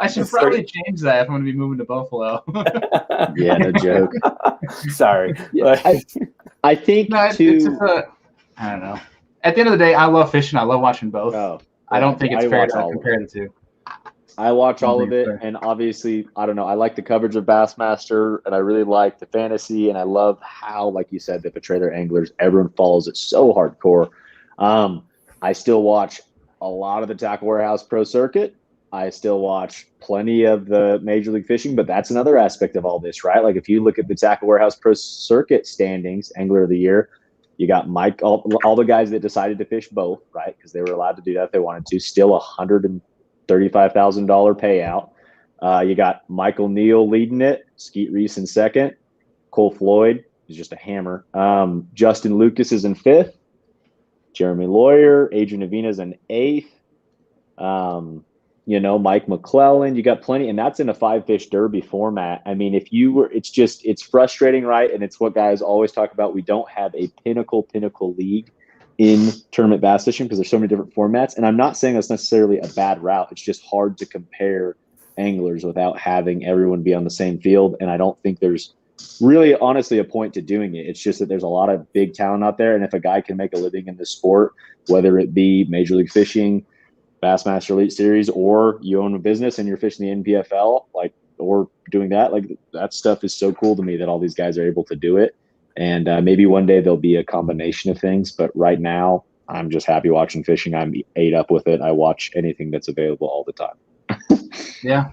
I should probably change that if I'm going to be moving to Buffalo. Yeah, no joke. Sorry. Yeah, I think I don't know. At the end of the day, I love fishing. I love watching both. Oh, I don't think it's fair to compare the two. I watch all of it, and obviously, I don't know. I like the coverage of Bassmaster, and I really like the fantasy, and I love how, like you said, they portray their anglers. Everyone follows it so hardcore. I still watch a lot of the Tackle Warehouse Pro Circuit. I still watch plenty of the Major League Fishing, but that's another aspect of all this, right? Like if you look at the Tackle Warehouse Pro Circuit standings, Angler of the Year, you got Mike, all the guys that decided to fish both, right? Because they were allowed to do that if they wanted to. Still $135,000 payout. You got Michael Neal leading it, Skeet Reese in second, Cole Floyd is just a hammer. Justin Lucas is in fifth, Jeremy Lawyer, Adrian Avina's in eighth. Mike McClellan, you got plenty, and that's in a 5-fish derby format. I mean, it's frustrating, right? And it's what guys always talk about. We don't have a pinnacle league in tournament bass fishing because there's so many different formats. And I'm not saying that's necessarily a bad route. It's just hard to compare anglers without having everyone be on the same field. And I don't think there's really, honestly, a point to doing it. It's just that there's a lot of big talent out there. And if a guy can make a living in this sport, whether it be Major League Fishing, Bassmaster Elite Series, or you own a business and you're fishing the NPFL, or doing that, that stuff is so cool to me that all these guys are able to do it. And maybe one day there'll be a combination of things, but right now I'm just happy watching fishing. I'm ate up with it. I watch anything that's available all the time. Yeah.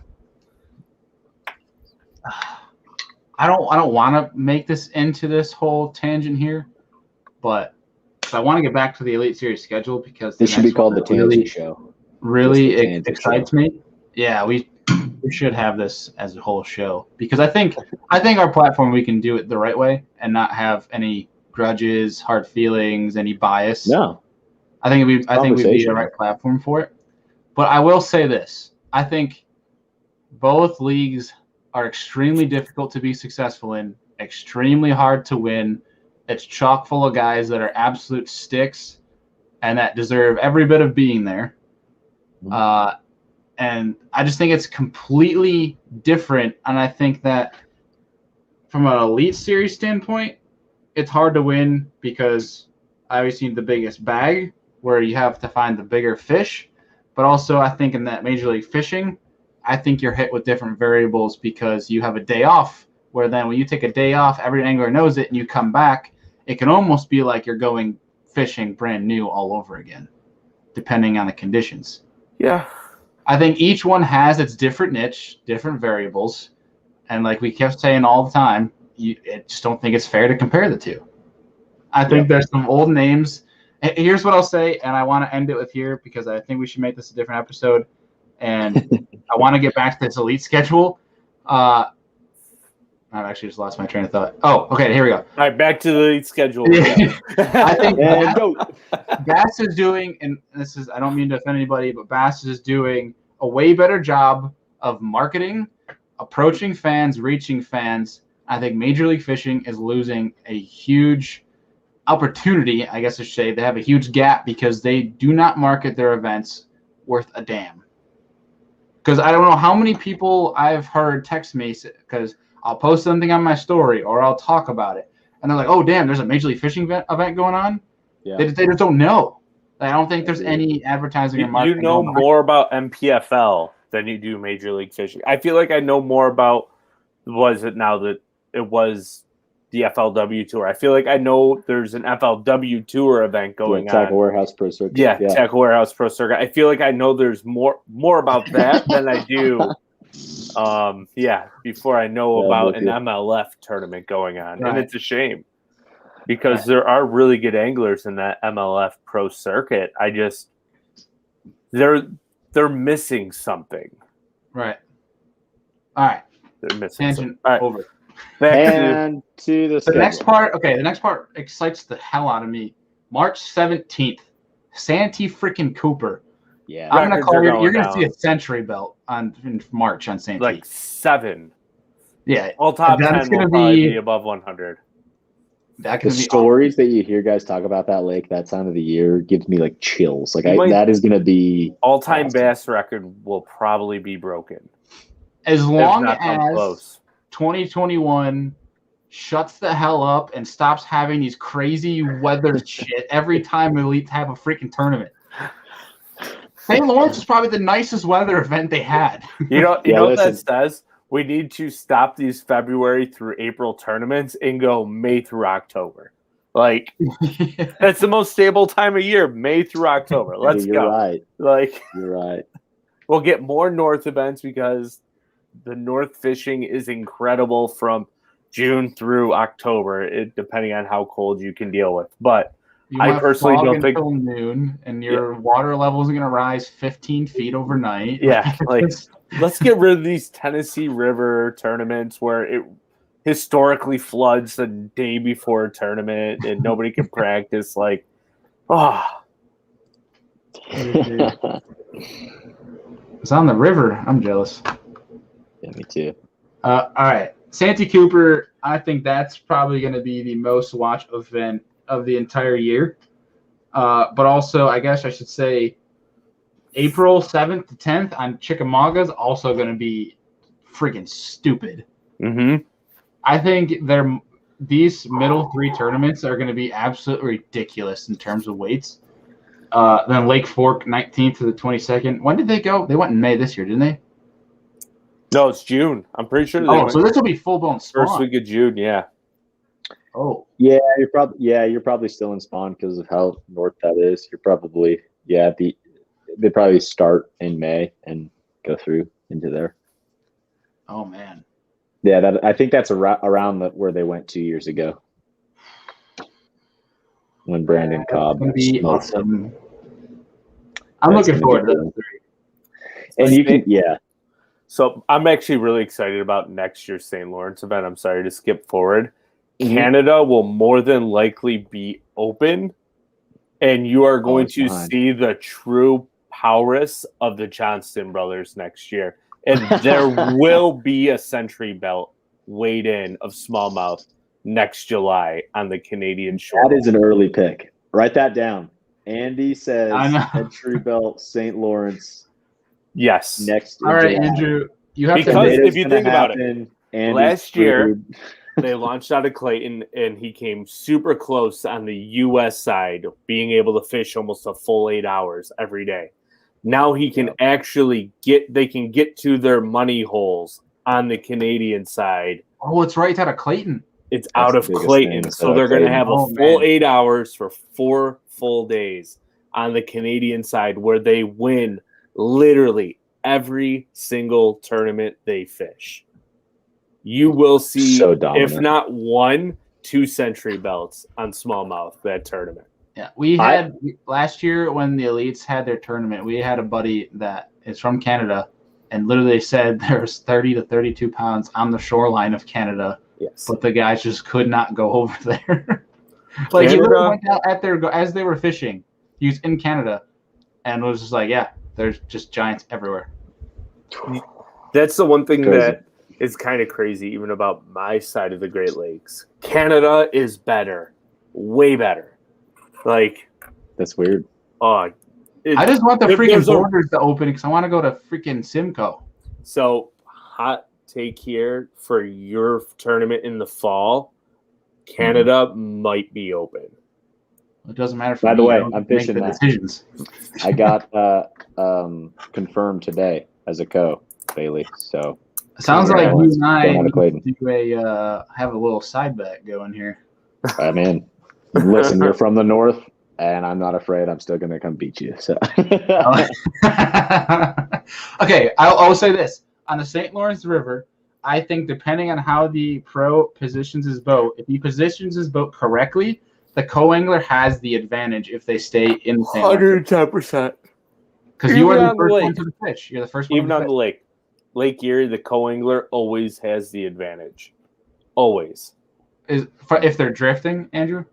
I don't want to make this into this whole tangent here, but I want to get back to the Elite Series schedule because this should be called the Tangent Show. Really excites me. Yeah, we we should have this as a whole show because I think our platform we can do it the right way and not have any grudges, hard feelings, any bias. No, I think we'd be the right platform for it. But I will say this: I think both leagues are extremely difficult to be successful in, extremely hard to win. It's chock full of guys that are absolute sticks and that deserve every bit of being there. And I just think it's completely different. And I think that from an Elite Series standpoint, it's hard to win because obviously the biggest bag where you have to find the bigger fish. But also I think in that Major League Fishing, I think you're hit with different variables because you have a day off where then when you take a day off, every angler knows it and you come back, it can almost be like you're going fishing brand new all over again, depending on the conditions. Yeah. I think each one has its different niche, different variables. And like we kept saying all the time, I just don't think it's fair to compare the two. I think there's some old names. Here's what I'll say, and I want to end it with here because I think we should make this a different episode. And I want to get back to this elite schedule. I've actually just lost my train of thought. Oh, okay, here we go. All right, back to the elite schedule. I think Bass is doing, and this is, I don't mean to offend anybody, but Bass is doing a way better job of marketing, approaching fans, reaching fans. I think Major League Fishing is losing a huge opportunity, I guess I should say. They have a huge gap because they do not market their events worth a damn. Because I don't know how many people I've heard text me because I'll post something on my story or I'll talk about it. And they're like, oh, damn, there's a Major League Fishing event going on? Yeah. They just don't know. I don't think there's any advertising or marketing. You know more about MPFL than you do Major League Fishing. I feel like I know more about, was it now that it was the FLW Tour? I feel like I know there's an FLW Tour event going on. Tackle Warehouse Pro Circuit. Yeah, Tackle Warehouse Pro Circuit. I feel like I know there's more about that than I do before I know about an MLF tournament going on. Right. And it's a shame because there are really good anglers in that MLF Pro Circuit. They're missing something. Right. All right. They're missing something. All right. Over. And to the next part. Okay, the next part excites the hell out of me. March 17th, Santee freaking Cooper. Yeah, I'm gonna call you. You're gonna see a century belt in March on Santee. Like 7. Yeah, all top 10 will probably be above 100. The stories that you hear guys talk about that lake that time of the year gives me like chills. Like that is gonna be all-time bass record will probably be broken as long as 2021 shuts the hell up and stops having these crazy weather shit every time Elite have a freaking tournament. St. Lawrence is probably the nicest weather event they had. You know what that says? We need to stop these February through April tournaments and go May through October. Like, that's the most stable time of year, May through October. Let's go. Right. You're right. We'll get more North events because the North fishing is incredible from June through October, depending on how cold you can deal with. But I personally don't think until noon, and your water level is going to rise 15 feet overnight. Yeah, like let's get rid of these Tennessee River tournaments where it historically floods the day before a tournament and nobody can practice. Like, it's on the river. I'm jealous. Yeah, me too. All right. Santee Cooper, I think that's probably going to be the most watched event of the entire year. But also, I guess I should say April 7th to 10th on Chickamauga is also going to be freaking stupid. Mm-hmm. I think these middle 3 tournaments are going to be absolutely ridiculous in terms of weights. Then Lake Fork, 19th to the 22nd. When did they go? They went in May this year, didn't they? No, it's June. I'm pretty sure. So this will be full blown spawn. First week of June, yeah. Oh. Yeah, you're probably still in spawn because of how north that is. You're probably they probably start in May and go through into there. Oh man. Yeah, I think that's around where they went 2 years ago when Brandon Cobb. That'd be awesome. I'm looking forward to that. And you can, So I'm actually really excited about next year's St. Lawrence event. I'm sorry to skip forward. Mhm. Canada will more than likely be open, and you are going it's to behind. see the true prowess of the Johnston brothers next year. And there will be a century belt weighed in of smallmouth next July on the Canadian shore. That is an early pick. Write that down. Andy I says know. Century Belt, St. Lawrence Yes. next. All right, July. Andrew, you have Because to admit, if you think about it, Andy's last year screwed. they launched out of Clayton, and he came super close on the U.S. side, being able to fish almost a full 8 hours every day. Now he can actually get to their money holes on the Canadian side. oh, it's right out of Clayton. It's That's out of the biggest Clayton, thing, so they're going to have a Oh, full man. 8 hours for 4 full days on the Canadian side, where they win literally every single tournament they fish. You will see, So dominant. if not 1, 2 century belts on smallmouth that tournament. Yeah, we had last year when the elites had their tournament, we had a buddy that is from Canada, and literally said there's 30 to 32 pounds on the shoreline of Canada, Yes. but the guys just could not go over there. Like he literally went out at their as they were fishing. He was in Canada, and was just like, yeah, there's just giants everywhere. That's the one thing Crazy. that is kind of crazy, even about my side of the Great Lakes. Canada is better, way better. Like, That's weird. I just want the If freaking there's a- borders to open because I want to go to freaking Simcoe. So, hot take here for your tournament in the fall, Canada might be open. It doesn't matter for By me. the way, I don't I'm make fishing the that. decisions. I got confirmed today as a Bailey. So Sounds Yeah, like you it's and I going out of need Clayton. to do have a little side bet going here. I'm in. Listen, you're from the north, and I'm not afraid. I'm still going to come beat you. So Okay, I'll say this. On the St. Lawrence River, I think depending on how the pro positions his boat, if he positions his boat correctly, the co-angler has the advantage if they stay in the St. Lawrence. 110%. Because you are Even the on the first one lake. to the fish. You're the first one Even to on fish. the lake. Lake Erie, the co-angler always has the advantage. Always. If they're drifting, Andrew?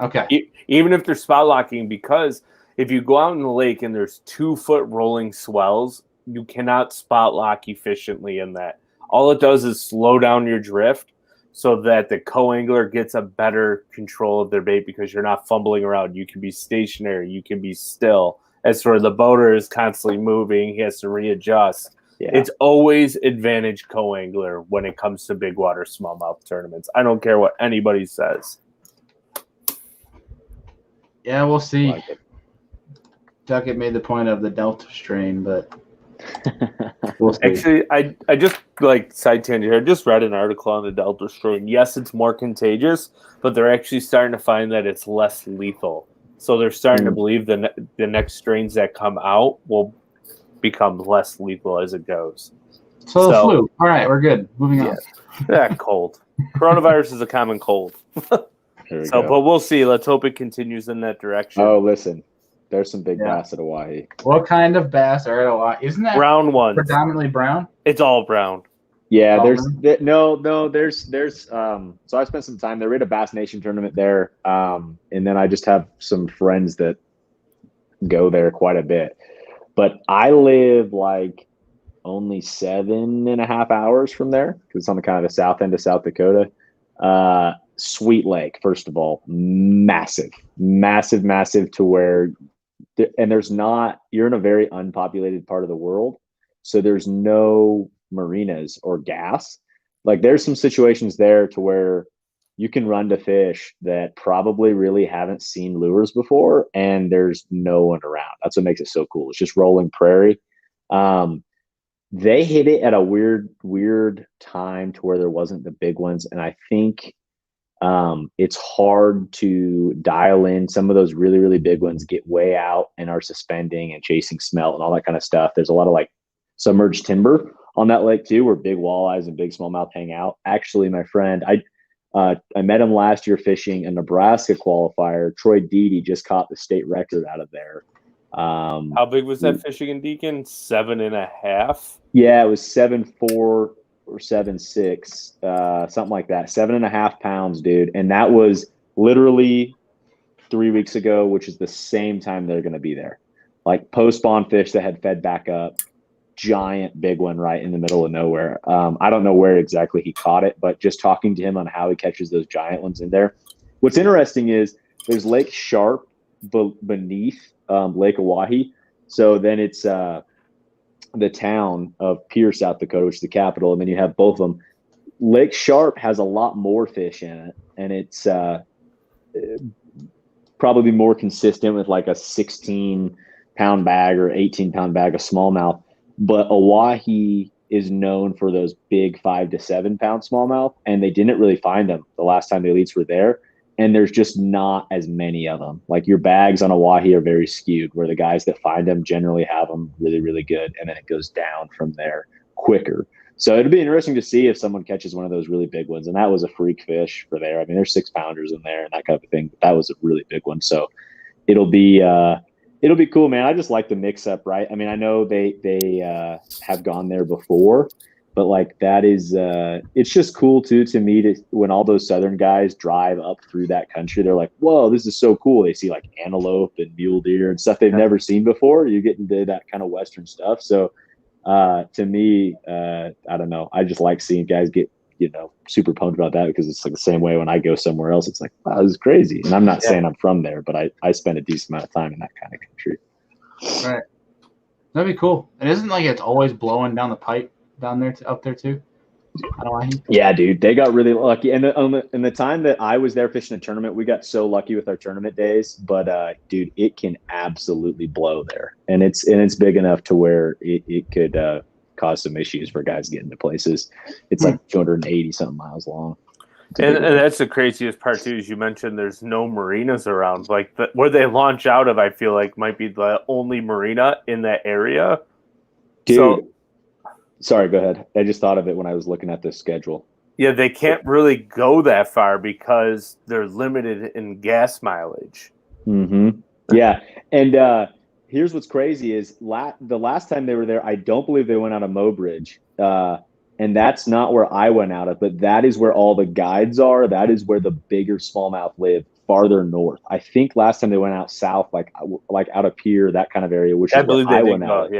Okay. Even if they're spot locking, because if you go out in the lake and there's 2-foot rolling swells, you cannot spot lock efficiently in that. All it does is slow down your drift so that the co-angler gets a better control of their bait because you're not fumbling around. You can be stationary. You can be still. As for the boater is constantly moving, he has to readjust. yeah. It's always advantage co-angler when it comes to big water smallmouth tournaments. I don't care what anybody says. Yeah, we'll see. Like it. Duckett made the point of the Delta strain, but we'll see. Actually, I just side tangent here. I just read an article on the Delta strain. Yes, it's more contagious, but they're actually starting to find that it's less lethal. So they're starting to believe the next strains that come out will become less lethal as it goes. So the flu. All right, we're good. Moving on. Yeah, cold. Coronavirus is a common cold. Here we So, go. but we'll see. Let's hope it continues in that direction. Oh, listen. There's some big bass at Hawaii. What kind of bass are at Hawaii? Isn't that Brown ones. predominantly brown? It's all brown. Yeah, Oh, there's really? there's so I spent some time there. We had a Bass Nation tournament there. And then I just have some friends that go there quite a bit. But I live like only 7.5 hours from there because it's on the kind of the south end of South Dakota. Sweet Lake, first of all, massive to where, and there's not, you're in a very unpopulated part of the world. So there's no marinas or gas. Like there's some situations there to where you can run to fish that probably really haven't seen lures before, and there's no one around. That's what makes it so cool. It's just rolling prairie. They hit it at a weird time to where there wasn't the big ones, and I think it's hard to dial in. Some of those really big ones get way out and are suspending and chasing smelt and all that kind of stuff. There's a lot of like submerged timber on that lake too, where big walleyes and big smallmouth hang out. Actually, my friend, I met him last year fishing a Nebraska qualifier. Troy Deedy just caught the state record out of there. How big was that fishing in Deakin? 7.5? Yeah, it was 7.4 or 7.6, something like that. 7.5 pounds, dude. And that was literally 3 weeks ago, which is the same time they're going to be there. Like post-spawn fish that had fed back up, giant big one right in the middle of nowhere. I don't know where exactly he caught it, but just talking to him on how he catches those giant ones in there. What's interesting is there's Lake Sharp beneath Lake Oahe. So then it's the town of Pierce, South Dakota, which is the capital, and then you have both of them. Lake Sharp has a lot more fish in it, and it's probably more consistent with like a 16-pound bag or 18-pound bag of smallmouth. But Oahe is known for those big 5 to 7 pound smallmouth, and they didn't really find them the last time the elites were there. And there's just not as many of them. Like your bags on Oahe are very skewed, where the guys that find them generally have them really, really good, and then it goes down from there quicker. So it'd be interesting to see if someone catches one of those really big ones. And that was a freak fish for there. I mean, there's 6-pounders in there and that kind of thing. But that was a really big one. So it'll be cool, man. I just like the mix up, right? I mean, I know they have gone there before, but like that is it's just cool too to me to when all those southern guys drive up through that country. They're like, whoa, this is so cool. They see like antelope and mule deer and stuff they've never seen before. You get into that kind of Western stuff. So to me, I don't know. I just like seeing guys get, super pumped about that because it's like the same way when I go somewhere else. It's like, wow, this is crazy. And I'm not saying I'm from there, but I spend a decent amount of time in that kind of country. Right. That'd be cool. And isn't like it's always blowing down the pipe down there up there too? Yeah, dude, they got really lucky. And in the time that I was there fishing a tournament, we got so lucky with our tournament days. But dude, it can absolutely blow there, and it's big enough to where it could cause some issues for guys getting to places. It's like 280 something miles long. And that's the craziest part too, is you mentioned there's no marinas around. Like where they launch out of, I feel like might be the only marina in that area. Dude. Sorry, go ahead. I just thought of it when I was looking at this schedule. Yeah, they can't really go that far because they're limited in gas mileage. Mm-hmm. Yeah, and here's what's crazy is the last time they were there, I don't believe they went out of Mobridge, and that's not where I went out of, but that is where all the guides are. That is where the bigger smallmouth live, farther north. I think last time they went out south, like out of Pier, that kind of area, which I is believe where they I went out.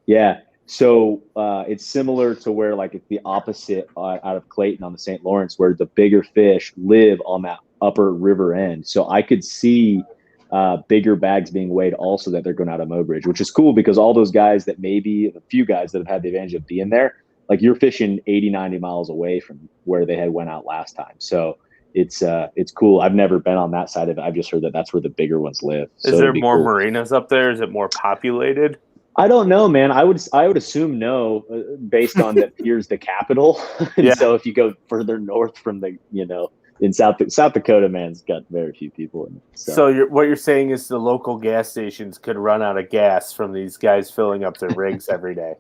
Yeah. So it's similar to where like it's the opposite out of Clayton on the St. Lawrence, where the bigger fish live on that upper river end. So I could see bigger bags being weighed also that they're going out of Mobridge, which is cool because all those guys that maybe a few guys that have had the advantage of being there, like you're fishing 80, 90 miles away from where they had went out last time. So it's cool. I've never been on that side of it. I've just heard that that's where the bigger ones live. Is there more marinas up there? Is it more populated? I don't know, man. I would assume no, based on that Pierre's the capital. And so if you go further north from the, in South Dakota, man's got very few people in it. So what you're saying is the local gas stations could run out of gas from these guys filling up their rigs every day.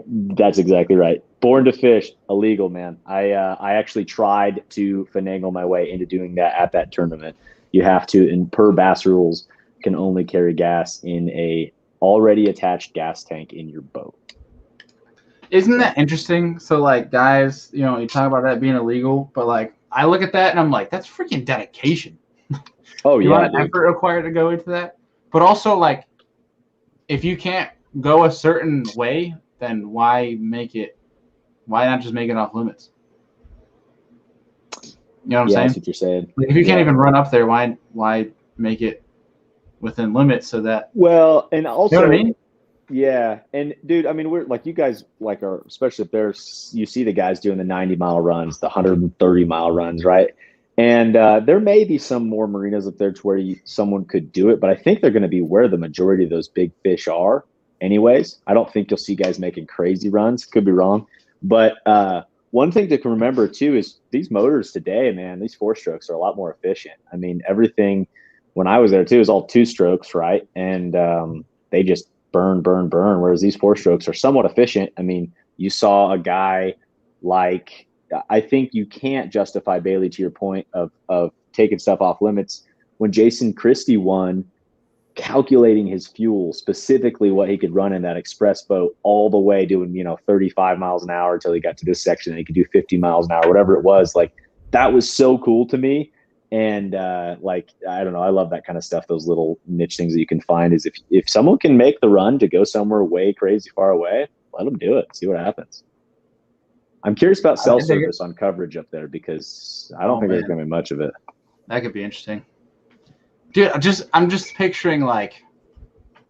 That's exactly right. Born to fish, illegal, man. I actually tried to finagle my way into doing that at that tournament. You have to, and per bass rules, can only carry gas in a already attached gas tank in your boat. Isn't that interesting? So like guys, you talk about that being illegal, but like I look at that and I'm like, that's freaking dedication. Oh yeah, lot of effort required to go into that. But also like if you can't go a certain way, then why not just make it off limits? You know what I'm saying? That's what you're saying. Like if you can't even run up there, why make it within limits so that and also, you know what I mean? Yeah, and dude, I mean, we're like you guys like are, especially if there's you see the guys doing the 90-mile runs, the 130-mile runs, right? And there may be some more marinas up there to where someone could do it, but I think they're going to be where the majority of those big fish are. Anyways, I don't think you'll see guys making crazy runs. Could be wrong, but one thing to remember too is these motors today, man, these 4-strokes are a lot more efficient. I mean, everything. When I was there too, it was all 2-strokes, right? And they just burn. Whereas these 4-strokes are somewhat efficient. I mean, you saw a guy like, I think you can't justify, Bailey, to your point of taking stuff off limits. When Jason Christie won calculating his fuel, specifically what he could run in that express boat all the way doing, 35 miles an hour until he got to this section and he could do 50 miles an hour, whatever it was. Like, that was so cool to me. And I don't know, I love that kind of stuff. Those little niche things that you can find is if someone can make the run to go somewhere way crazy far away, let them do it. See what happens. I'm curious about cell service on coverage up there because I don't think there's going to be much of it. That could be interesting. Dude, I'm just picturing, like,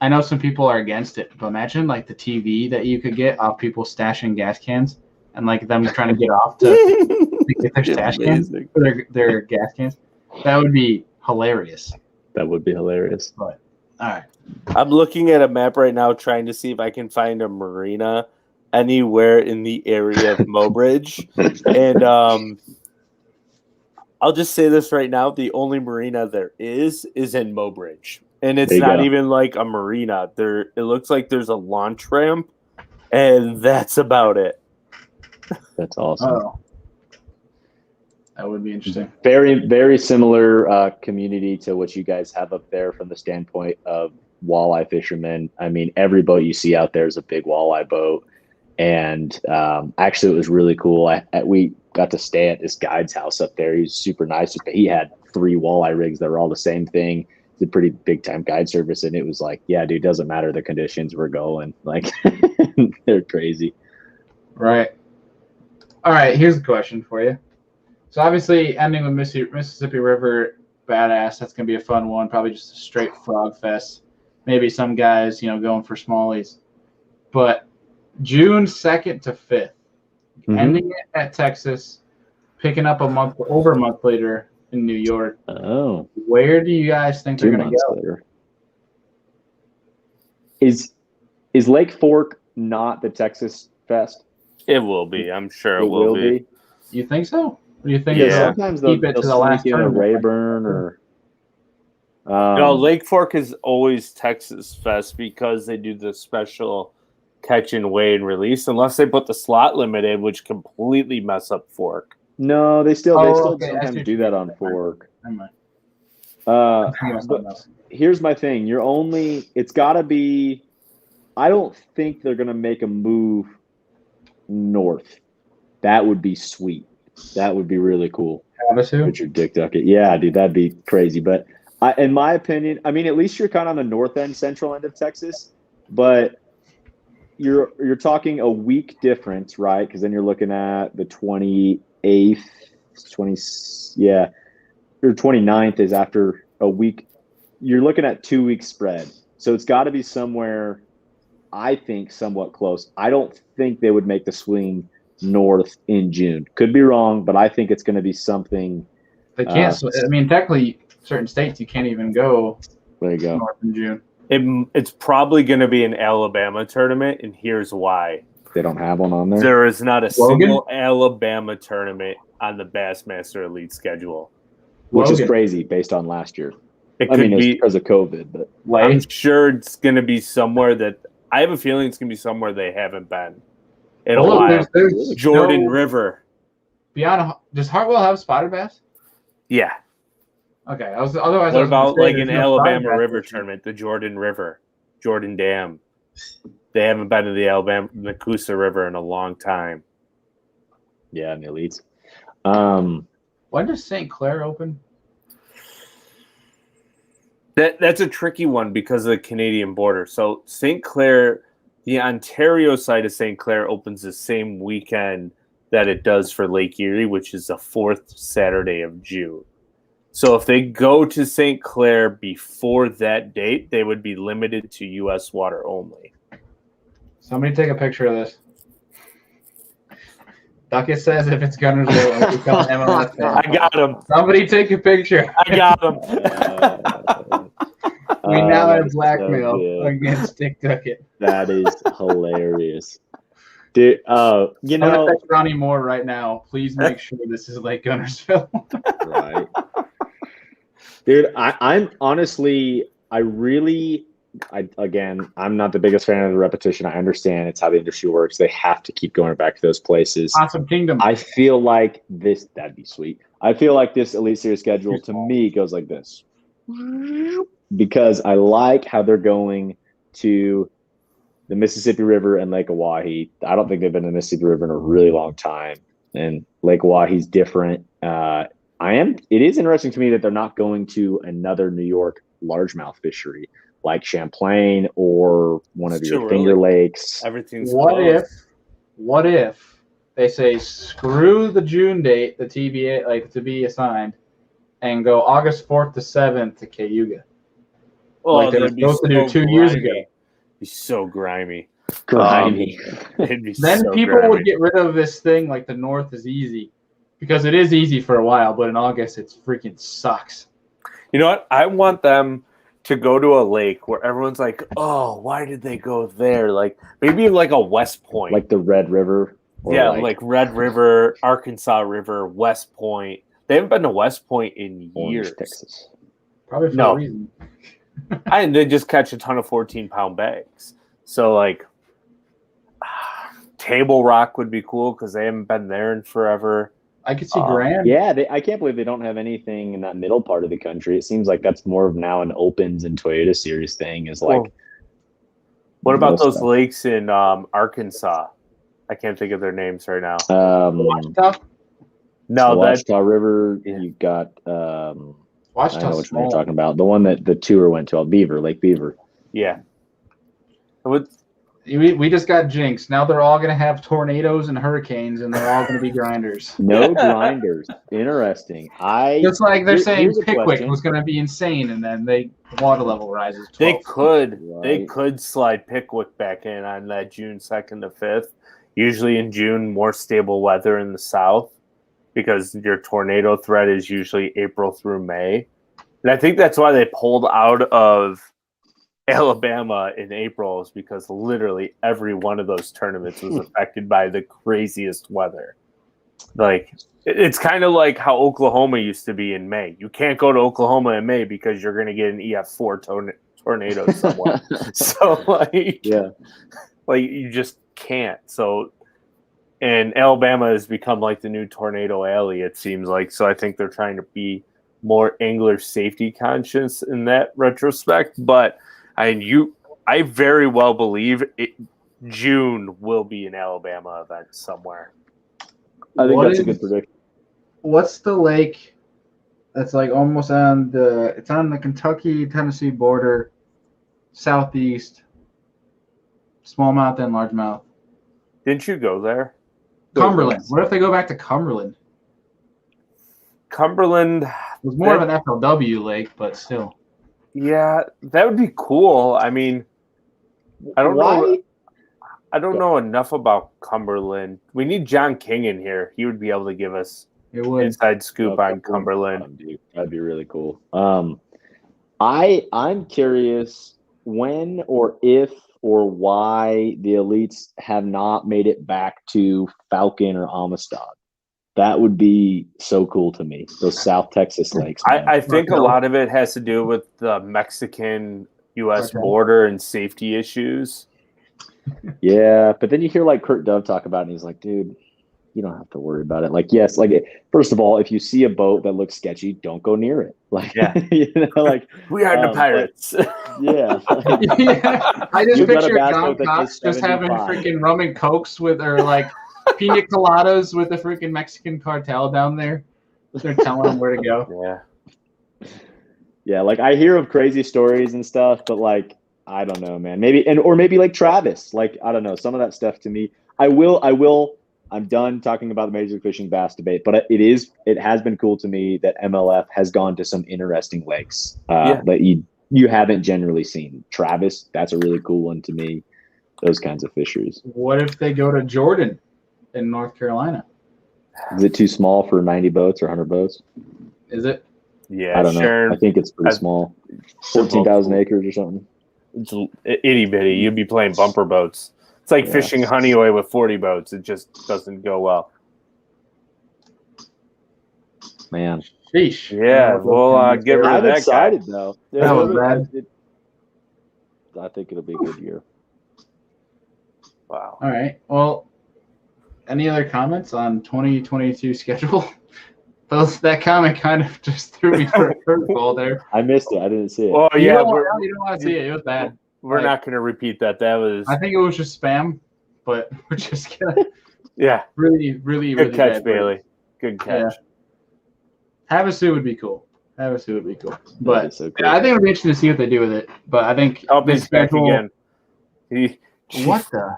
I know some people are against it, but imagine, like, the TV that you could get off people stashing gas cans and, like, them trying to get off to get their stash cans, their gas cans. That would be hilarious. That would be hilarious. But, all right. I'm looking at a map right now trying to see if I can find a marina anywhere in the area of Mobridge. And I'll just say this right now. The only marina there is in Mobridge. And it's not even like a marina. It looks like there's a launch ramp, and that's about it. That's awesome. Oh. That would be interesting. Very, very similar community to what you guys have up there from the standpoint of walleye fishermen. I mean, every boat you see out there is a big walleye boat. And actually, it was really cool. We got to stay at this guide's house up there. He's super nice. He had 3 walleye rigs that were all the same thing. It's a pretty big time guide service. And it was like, yeah, dude, doesn't matter the conditions, we're going. Like, they're crazy. Right. All right, here's a question for you. So obviously, ending with Mississippi River, badass. That's going to be a fun one. Probably just a straight frog fest. Maybe some guys, going for smallies. But June 2nd to 5th, ending it at Texas, picking up over a month later in New York. Oh. Where do you guys think they're going to go? Later. Is Lake Fork not the Texas Fest? It will be. I'm sure it will be. You think so? Or do you think sometimes they'll keep it to the last turn? Rayburn or no, Lake Fork is always Texas Fest because they do the special catch and weigh and release, unless they put the slot limit in, which completely mess up Fork. No, they still sometimes do that on Fork. But here's my thing. It's got to be, I don't think they're going to make a move north. That would be sweet. That would be really cool. Richard Dick Duckett. Yeah, dude, that'd be crazy. But in my opinion, I mean, at least you're kind of on the north end, central end of Texas, but you're talking a week difference, right? Because then you're looking at the 28th, or 29th is after a week. You're looking at 2 weeks spread. So it's got to be somewhere, I think, somewhat close. I don't think they would make the swing north in June. Could be wrong, but I think it's going to be something. They can't. I mean, technically, certain states you can't even go. There you go. North in June. It's probably going to be an Alabama tournament, and here's why. They don't have one on there? There is not a single Alabama tournament on the Bassmaster Elite schedule. Which is crazy based on last year. It could be because of COVID. But I'm sure it's going to be somewhere that – I have a feeling it's going to be somewhere they haven't been in a while. There's Jordan River. Does Hartwell have spotted bass? Yeah. Okay. Otherwise, what about like an Alabama River tournament, the Jordan River, Jordan Dam? They haven't been to the Nakusa River in a long time. Yeah, in the elites. When does St. Clair open? That's a tricky one because of the Canadian border. So St. Clair, the Ontario side of St. Clair opens the same weekend that it does for Lake Erie, which is the 4th Saturday of June. So if they go to St. Clair before that date, they would be limited to U.S. water only. Somebody take a picture of this. Duckett says if it's Gunnersville, it'll become an MLS fan. I got him. Somebody take a picture. I got him. We now have blackmail against Dick Duckett. That is hilarious. Dude, I'm gonna text Ronnie Moore right now. Please make sure this is Lake Gunnersville. Right. Dude, I'm honestly, again, I'm not the biggest fan of the repetition. I understand it's how the industry works. They have to keep going back to those places. Awesome Kingdom. I feel like that'd be sweet. I feel like this Elite Series schedule to me goes like this. because I like how they're going to the Mississippi River and Lake Oahe. I don't think they've been to the Mississippi River in a really long time, and Lake Oahe's different. It is interesting to me that they're not going to another New York largemouth fishery like Champlain or one of your Finger Lakes. Everything's What if they say screw the June date, the TBA, like to be assigned, and go August 4th to 7th to Cayuga? Oh, like they were supposed to do 2 years ago. It'd be so grimy. It'd be then so people grimy. would get rid of this thing like the North is easy, because it is easy for a while, but in August it freaking sucks. You know what? I want them to go to a lake where everyone's like, "Oh, why did they go there?" Like maybe like a West Point, like the Red River. Yeah, like Red River, Arkansas River, West Point. They haven't been to West Point in years. Texas. Probably for a reason. And they just catch a ton of 14-pound bags. So like Table Rock would be cool because they haven't been there in forever. I could see Grand. Yeah, I can't believe they don't have anything in that middle part of the country. It seems like that's more of now an Opens and Toyota Series thing. Is like, what about those lakes in Arkansas? I can't think of their names right now. Ouachita? No, Ouachita River. Yeah. You've got I know which one you're talking about. The one that the tour went to, Lake Beaver. Yeah. We just got jinxed. Now they're all going to have tornadoes and hurricanes, and they're all going to be grinders. No grinders. Interesting. Just like they're saying Pickwick was going to be insane, and then the water level rises 12. They could slide Pickwick back in on that June 2nd to 5th. Usually in June, more stable weather in the south because your tornado threat is usually April through May. And I think that's why they pulled out of Alabama in April, is because literally every one of those tournaments was affected by the craziest weather. Like, it's kind of like how Oklahoma used to be in May. You can't go to Oklahoma in May because you're going to get an EF4 tornado somewhere. So, like, yeah, like you just can't. So, and Alabama has become like the new Tornado Alley, it seems like. So I think they're trying to be more angler safety conscious in that retrospect. But I very well believe June will be an Alabama event somewhere. I think that's a good prediction. What's the lake that's like almost on the Kentucky-Tennessee border, southeast, smallmouth and largemouth? Didn't you go there? Cumberland. What if they go back to Cumberland? Cumberland. It was more of an FLW lake, but still. Yeah, that would be cool. I mean, I don't know enough about Cumberland. We need John King in here. He would be able to give us inside scoop on Cumberland. That'd be really cool. I'm curious when or if or why the elites have not made it back to Falcon or Amistad. That would be so cool to me. Those South Texas lakes. I think a lot of it has to do with the Mexican-U.S. border and safety issues. Yeah, but then you hear like Kurt Dove talk about it, and he's like, dude, you don't have to worry about it. Like, yes, like first of all, if you see a boat that looks sketchy, don't go near it. Like, yeah, like we are the pirates. Yeah, I just picture John Cox just having freaking rum and cokes or like pina coladas with the freaking Mexican cartel down there. They're telling them where to go. Yeah. Like I hear of crazy stories and stuff, but like I don't know, man. Or maybe like Travis. Like I don't know, some of that stuff to me. I'm done talking about the Major League Fishing bass debate, but it has been cool to me that MLF has gone to some interesting lakes that you haven't generally seen. Travis, that's a really cool one to me. Those kinds of fisheries. What if they go to Jordan in North Carolina? Is it too small for 90 boats or 100 boats? Is it? Yeah, I don't know. I think it's pretty small. 14,000 acres or something. It's itty bitty. You'd be playing bumper boats. It's like fishing Honeyway with 40 boats. It just doesn't go well. Man. Sheesh. Yeah, we'll get rid of that excited, guy. Though. That was bad. I think it'll be a good year. Wow. All right. Well, any other comments on 2022 schedule? that comment kind of just threw me for a curveball there. I missed it. I didn't see it. Well, You yeah, don't want to see it. It was bad. we're not going to repeat that. That was. I think it was just spam, but we're just gonna Yeah. really Good catch, bad Bailey. words. Good catch. Yeah. Havasu would be cool. Havasu would be cool. But so cool. yeah, I think it'll be interesting to see what they do with it. But I think He's back again. What the?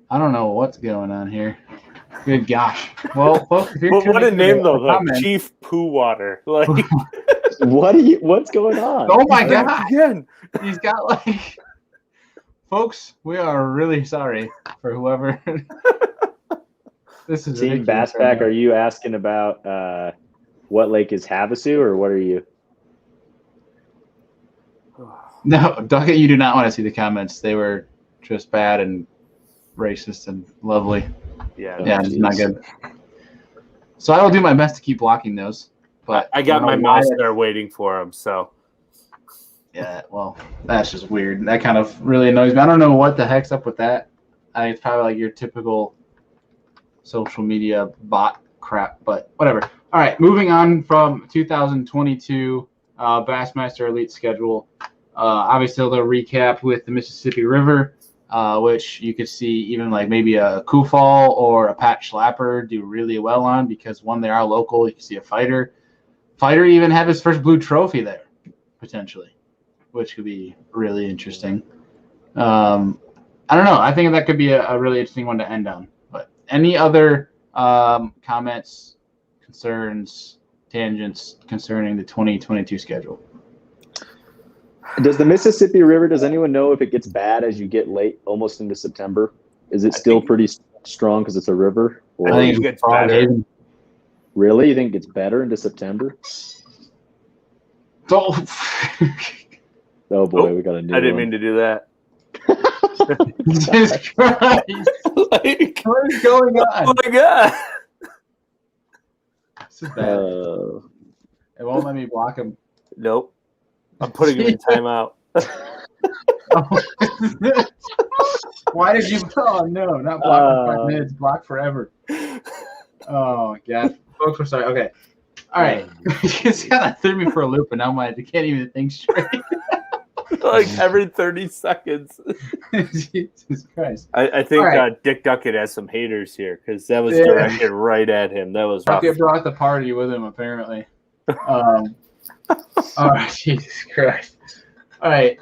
I don't know what's going on here. Good gosh. Well, folks, if you're What a name though, like comments, Chief Poo Water. Like What's going on? oh my god. again. He's got like folks, we are really sorry for whoever this is Team ridiculous Bassback, right now. are you asking about what lake is Havasu, or what are you? No, Duckett, you do not want to see the comments. They were just bad and racist and lovely. Yeah. Yeah, it's not good. So I will do my best to keep blocking those. But I got my mouse there waiting for him, so yeah, well, that's just weird. That kind of really annoys me. I don't know what the heck's up with that. It's probably like your typical social media bot crap, but whatever. All right, moving on from 2022 Bassmaster Elite schedule. Obviously, they'll recap with the Mississippi River, which you could see even like maybe a Kufal or a Pat Schlapper do really well on because one, they are local. You can see a fighter even have his first blue trophy there potentially, which could be really interesting. I don't know. I think that could be a really interesting one to end on. But any other comments, concerns, tangents concerning the 2022 schedule? Does the Mississippi River, does anyone know if it gets bad as you get late, almost into September? Is it still pretty strong because it's a river? Or I think it gets better. Really? You think it gets better into September? Oh, Oh boy, we got a new I didn't one. mean to do that. Jesus Christ. Like, What is going oh on? my god. This is bad. It won't let me block him. Nope. I'm putting him in timeout. Why did you? Oh no, not block for 5 minutes. Block forever. Oh god, folks, we're sorry. Okay, all right. It's kind of threw me for a loop, and now I can't even think straight. Like every 30 seconds. Jesus Christ. I think right. Dick Duckett has some haters here because that was directed right at him. That was rough. Duckett brought the party with him, apparently. Oh, Jesus Christ. All right.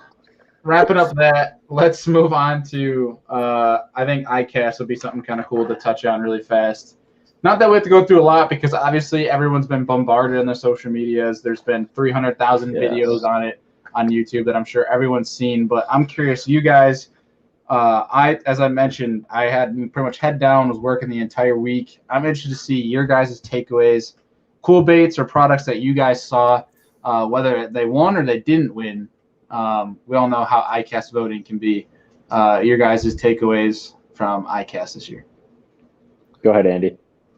Wrapping up that, let's move on to, I think ICAST would be something kind of cool to touch on really fast. Not that we have to go through a lot because obviously everyone's been bombarded on their social medias. There's been 300,000 videos on it on YouTube that I'm sure everyone's seen. But I'm curious, you guys, as I mentioned, I had pretty much head down, was working the entire week. I'm interested to see your guys' takeaways, cool baits or products that you guys saw, whether they won or they didn't win. We all know how ICAST voting can be. Your guys' takeaways from ICAST this year. Go ahead, Andy.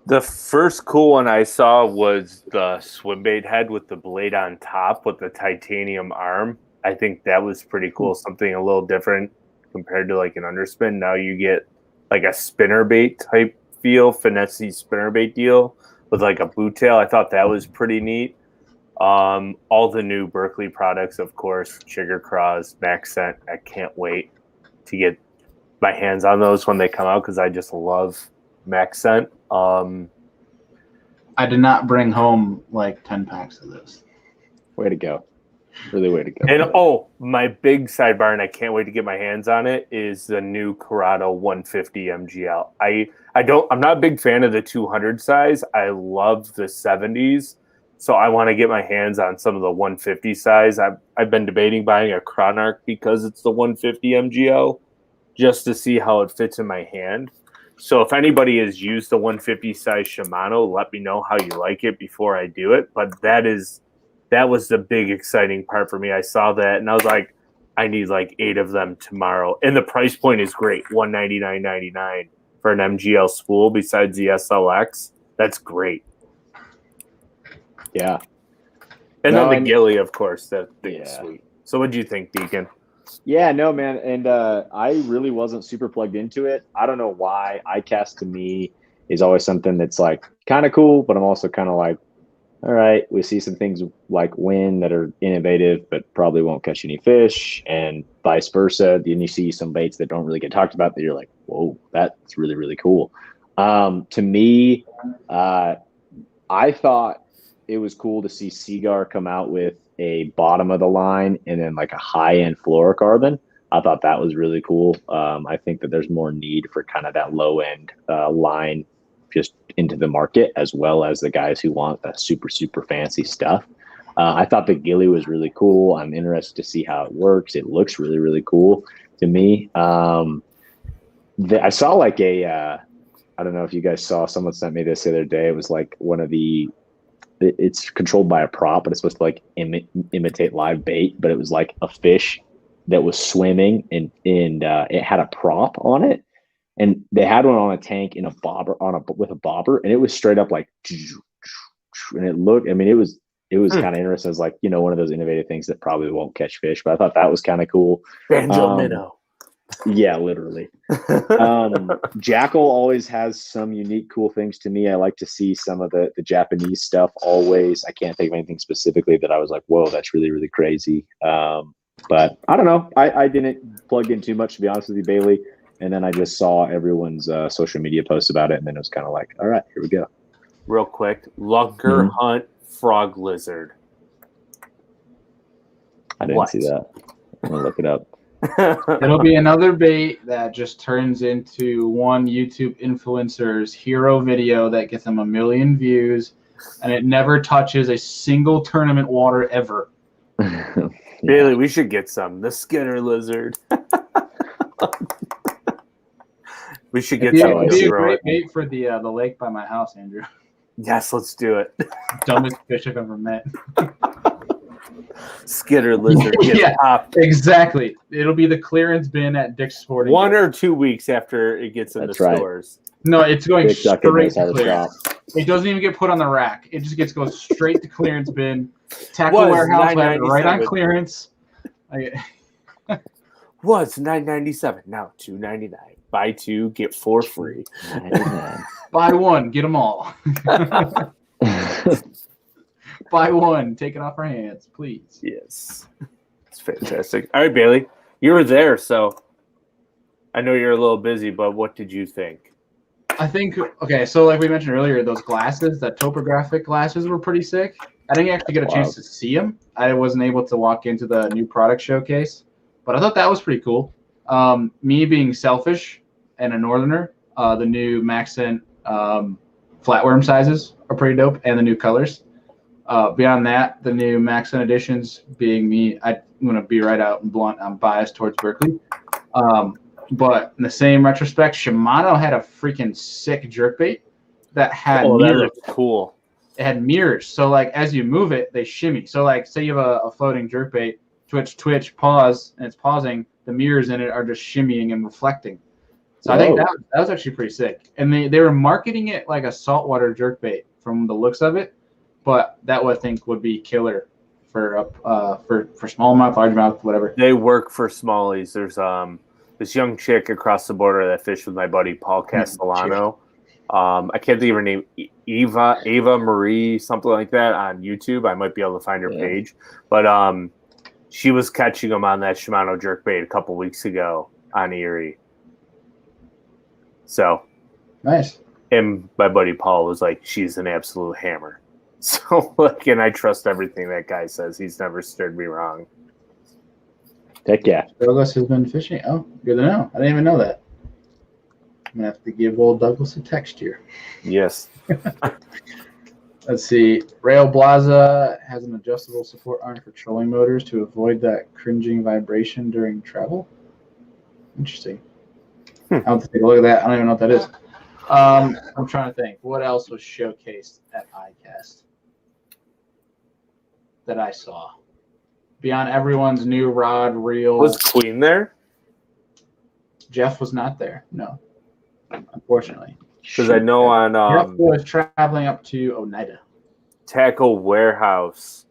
The first cool one I saw was the swim bait head with the blade on top with the titanium arm. I think that was pretty cool. Something a little different compared to like an underspin. Now you get like a spinner bait type feel, finesse spinner bait deal with like a boot tail. I thought that was pretty neat. All the new Berkeley products, of course, Sugar Craws, Max Scent. I can't wait to get my hands on those when they come out because I just love Max Scent. I did not bring home like 10 packs of this. Way to go. Really way to go. And my big sidebar, and I can't wait to get my hands on it, is the new Corrado 150 MGL. I'm not a big fan of the 200 size. I love the 70s. So I want to get my hands on some of the 150 size. I've been debating buying a Chronarch because it's the 150 MGL just to see how it fits in my hand. So if anybody has used the 150 size Shimano, let me know how you like it before I do it. But that was the big exciting part for me. I saw that and I was like, I need like 8 of them tomorrow. And the price point is great, $199.99 for an MGL spool besides the SLX. That's great. Yeah. And then the Gilly, of course, that thing is sweet. So what do you think, Deacon? Yeah, no, man. And I really wasn't super plugged into it. I don't know why. ICAST to me is always something that's like kind of cool, but I'm also kind of like, all right, we see some things like Win that are innovative, but probably won't catch any fish, and vice versa. Then you see some baits that don't really get talked about that you're like, whoa, that's really, really cool. To me, I thought it was cool to see Seagar come out with a bottom of the line and then like a high end fluorocarbon. I thought that was really cool. I think that there's more need for kind of that low end line just into the market, as well as the guys who want the super, super fancy stuff. I thought the Gilly was really cool. I'm interested to see how it works. It looks really, really cool to me. I saw like I don't know if you guys saw, someone sent me this the other day. It was like one of it's controlled by a prop, but it's supposed to like imitate live bait, but it was like a fish that was swimming and it had a prop on it. And they had one on a tank in a bobber with a bobber, and it was straight up like, and it looked. I mean, it was kind of interesting. It was like, one of those innovative things that probably won't catch fish, but I thought that was kind of cool. Banjo minnow. Yeah, literally. Jackal always has some unique, cool things to me. I like to see some of the Japanese stuff always. I can't think of anything specifically that I was like, whoa, that's really, really crazy. But I don't know. I didn't plug in too much, to be honest with you, Bailey. And then I just saw everyone's social media posts about it, and then it was kind of like, all right, here we go. Real quick, Lunker Hunt Frog Lizard. I didn't see that. I'm going to look it up. It'll be another bait that just turns into one YouTube influencer's hero video that gets them 1 million views, and it never touches a single tournament water ever. Bailey, we should get some. The Skinner Lizard. We should get some. It'd be a great bait for the lake by my house, Andrew. Yes, let's do it. Dumbest fish I've ever met. Skinner Lizard. Yeah, exactly. It'll be the clearance bin at Dick's Sporting. 1 or 2 weeks after it gets in the stores. No, it's going straight to clearance. It doesn't even get put on the rack. It just goes straight to clearance bin. Tackle warehouse right on clearance. Was $9.97, now $2.99. Buy 2, get 4 free. Buy 1, get them all. Buy 1, take it off our hands, please. Yes, it's fantastic. All right, Bailey, you were there, so I know you're a little busy, but what did you think? I think, okay, so like we mentioned earlier, those glasses, that topographic glasses were pretty sick. I didn't actually get a chance to see them. I wasn't able to walk into the new product showcase, but I thought that was pretty cool. Me being selfish and a northerner, the new Maxent flatworm sizes are pretty dope, and the new colors. Beyond that, the new Maxent editions, being me, I'm going to be right out and blunt, I'm biased towards Berkeley. But in the same retrospect, Shimano had a freaking sick jerkbait that had mirrors. That looked cool. It had mirrors. So, like, as you move it, they shimmy. So, like, say you have a floating jerkbait, twitch, pause, and it's pausing. The mirrors in it are just shimmying and reflecting. So I think that was actually pretty sick. And they were marketing it like a saltwater jerkbait from the looks of it, but that I think would be killer for smallmouth, largemouth, whatever. They work for smallies. There's this young chick across the border that fished with my buddy Paul Castellano. I can't think of her name, Ava Marie, something like that, on YouTube. I might be able to find her page, but she was catching them on that Shimano jerkbait a couple weeks ago on Erie. So nice. And my buddy Paul was like, she's an absolute hammer. So, like, and I trust everything that guy says. He's never steered me wrong. Heck yeah. Douglas has been fishing. Oh, good to know. I didn't even know that. I'm going to have to give old Douglas a text here. Yes. Let's see. Rail Blaza has an adjustable support arm for trolling motors to avoid that cringing vibration during travel. Interesting. I'll have to take a look at that. I don't even know what that is. I'm trying to think. What else was showcased at ICAST that I saw? Beyond everyone's new rod, reel. Was Queen there? Jeff was not there. No, unfortunately. Because I know on Jeff was traveling up to Oneida. Tackle Warehouse,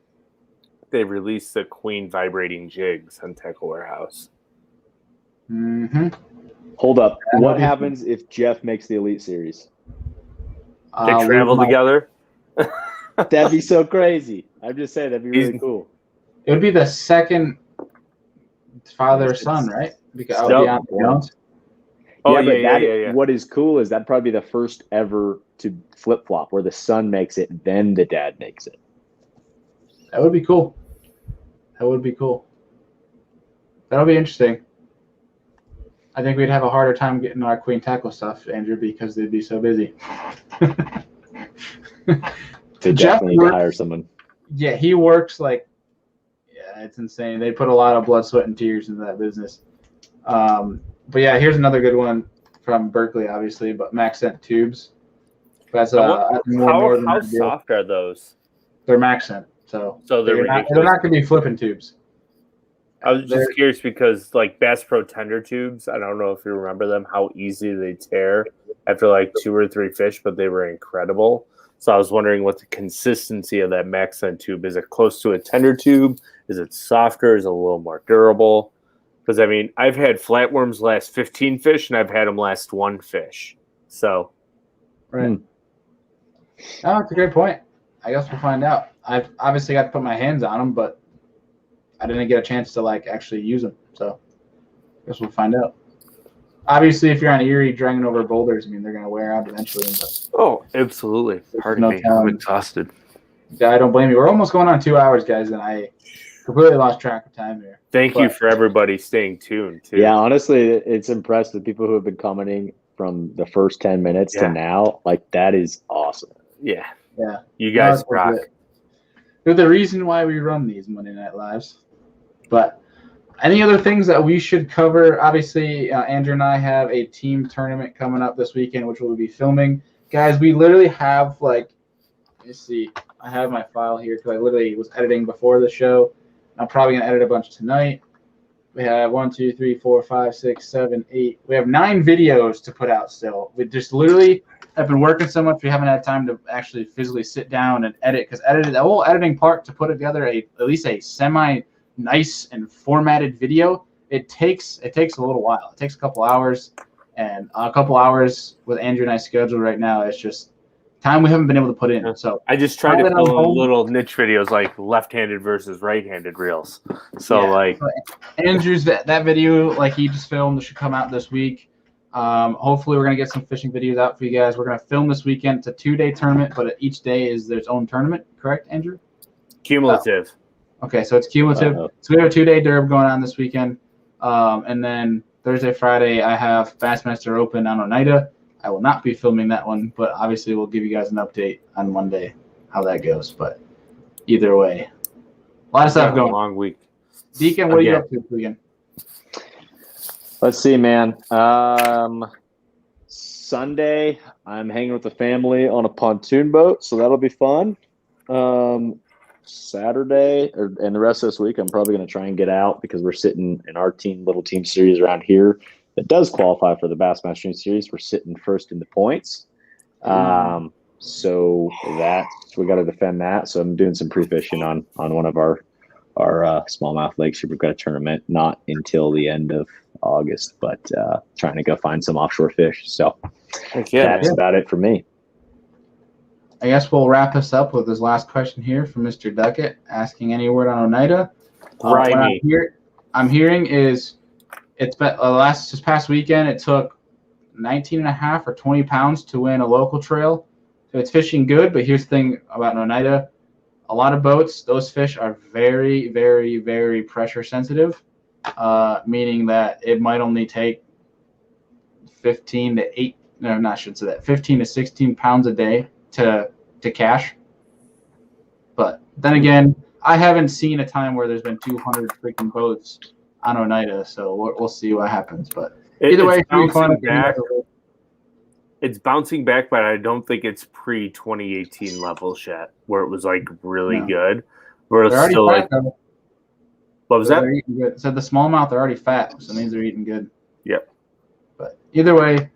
they released the Queen vibrating jigs on Tackle Warehouse. Mm-hmm. Hold up. What happens if Jeff makes the Elite Series? They travel together. That'd be so crazy. I'm just saying that'd be really cool. It would be the second father-son, right? Because Nope. Oh, yeah, what is cool is that'd probably be the first ever to flip-flop where the son makes it, then the dad makes it. That would be cool. That'll be interesting. I think we'd have a harder time getting our queen tackle stuff, Andrew, because they'd be so busy. They definitely need to hire someone. Yeah, he works it's insane. They put a lot of blood, sweat, and tears into that business. But yeah, here's another good one from Berkeley, obviously, but Maxent tubes. That's how soft are those? They're Maxent, so they're not going to be flipping tubes. I was just curious because Bass Pro tender tubes, I don't know if you remember them, how easy they tear after 2 or 3 fish, but they were incredible. So I was wondering what the consistency of that Maxent tube is. It close to a tender tube? Is it softer? Is it a little more durable? Because I've had flatworms last 15 fish, and I've had them last 1 fish. So, right. Oh, that's a great point. I guess we'll find out. I've obviously got to put my hands on them, but I didn't get a chance to actually use them. So, I guess we'll find out. Obviously, if you're on Erie dragging over boulders, they're going to wear out eventually. But oh, absolutely. Pardon me. I'm exhausted. Yeah, I don't blame you. We're almost going on 2 hours, guys, and I completely lost track of time here. Thank you for everybody staying tuned, too. Yeah, honestly, it's impressive. People who have been commenting from the first 10 minutes to now, that is awesome. Yeah. Yeah. You guys rock. They're the reason why we run these Monday Night Lives. But any other things that we should cover? Obviously, Andrew and I have a team tournament coming up this weekend, which we'll be filming. Guys, we literally have let me see. I have my file here because I literally was editing before the show. I'm probably going to edit a bunch tonight. We have 1, 2, 3, 4, 5, 6, 7, 8. We have 9 videos to put out still. We just literally have been working so much we haven't had time to actually physically sit down and edit, because the whole editing part to put together at least a semi-nice and formatted video, it takes a little while. It takes a couple hours, and a couple hours with Andrew and I scheduled right now, it's just time we haven't been able to put in. So I just tried to film little niche videos like left-handed versus right-handed reels. So Andrew's that video he just filmed should come out this week. Hopefully we're gonna get some fishing videos out for you guys. We're gonna film this weekend. It's a 2-day tournament, but each day is their own tournament. Correct, Andrew? Cumulative. Okay, so it's cumulative. So we have a 2-day derb going on this weekend, and then Thursday, Friday I have Bassmaster Open on Oneida. I will not be filming that one, but obviously we'll give you guys an update on Monday how that goes. But either way, a lot of stuff going. A long week. Deacon, what are you up to this weekend? Let's see, man. Sunday, I'm hanging with the family on a pontoon boat, so that'll be fun. Saturday and the rest of this week, I'm probably going to try and get out because we're sitting in our little team series around here that does qualify for the Bassmaster Elite Series. We're sitting first in the points. So we got to defend that. So I'm doing some pre-fishing on one of our smallmouth lakes. We've got a tournament not until the end of August, but trying to go find some offshore fish. So that's about it for me. I guess we'll wrap us up with this last question here from Mr. Duckett, asking any word on Oneida. What I'm hearing is it's been this past weekend. It took 19.5 or 20 pounds to win a local trail. So it's fishing good, but here's the thing about Oneida. A lot of boats, those fish are very, very, very pressure sensitive, meaning that it might only take 15 to 16 pounds a day to cash. But then again, I haven't seen a time where there's been 200 freaking boats on Oneida, so we'll see what happens. But either way, it's bouncing back, but I don't think it's pre-2018 levels yet, where it was really good. Where it's still fat, what was that? Good. So the smallmouth are already fat, so it means they're eating good. Yep. But either way,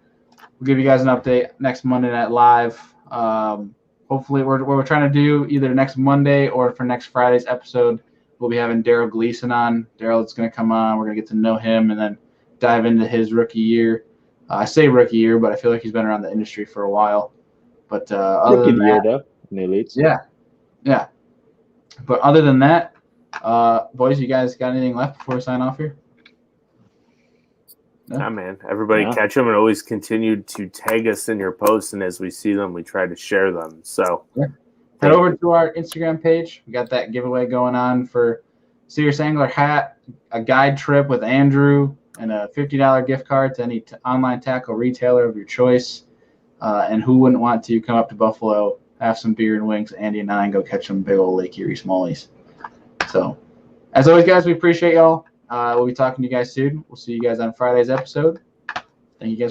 we'll give you guys an update next Monday Night Live. Hopefully, we're trying to do either next Monday or for next Friday's episode, we'll be having Daryl Gleason on. Daryl's going to come on. We're going to get to know him and then dive into his rookie year. I say rookie year, but I feel like he's been around the industry for a while. But other Rookie of than the year, that, though, in the elites. yeah. But other than that, boys, you guys got anything left before we sign off here? No? Yeah, man. Everybody Yeah. catch them and always continue to tag us in your posts. And as we see them, we try to share them. So Head over to our Instagram page. We got that giveaway going on for Serious Angler hat, a guide trip with Andrew, and a $50 gift card to any online tackle retailer of your choice. And who wouldn't want to come up to Buffalo, have some beer and wings, Andy and I, and go catch some big old Lake Erie smallies. So, as always, guys, we appreciate y'all. We'll be talking to you guys soon. We'll see you guys on Friday's episode. Thank you guys.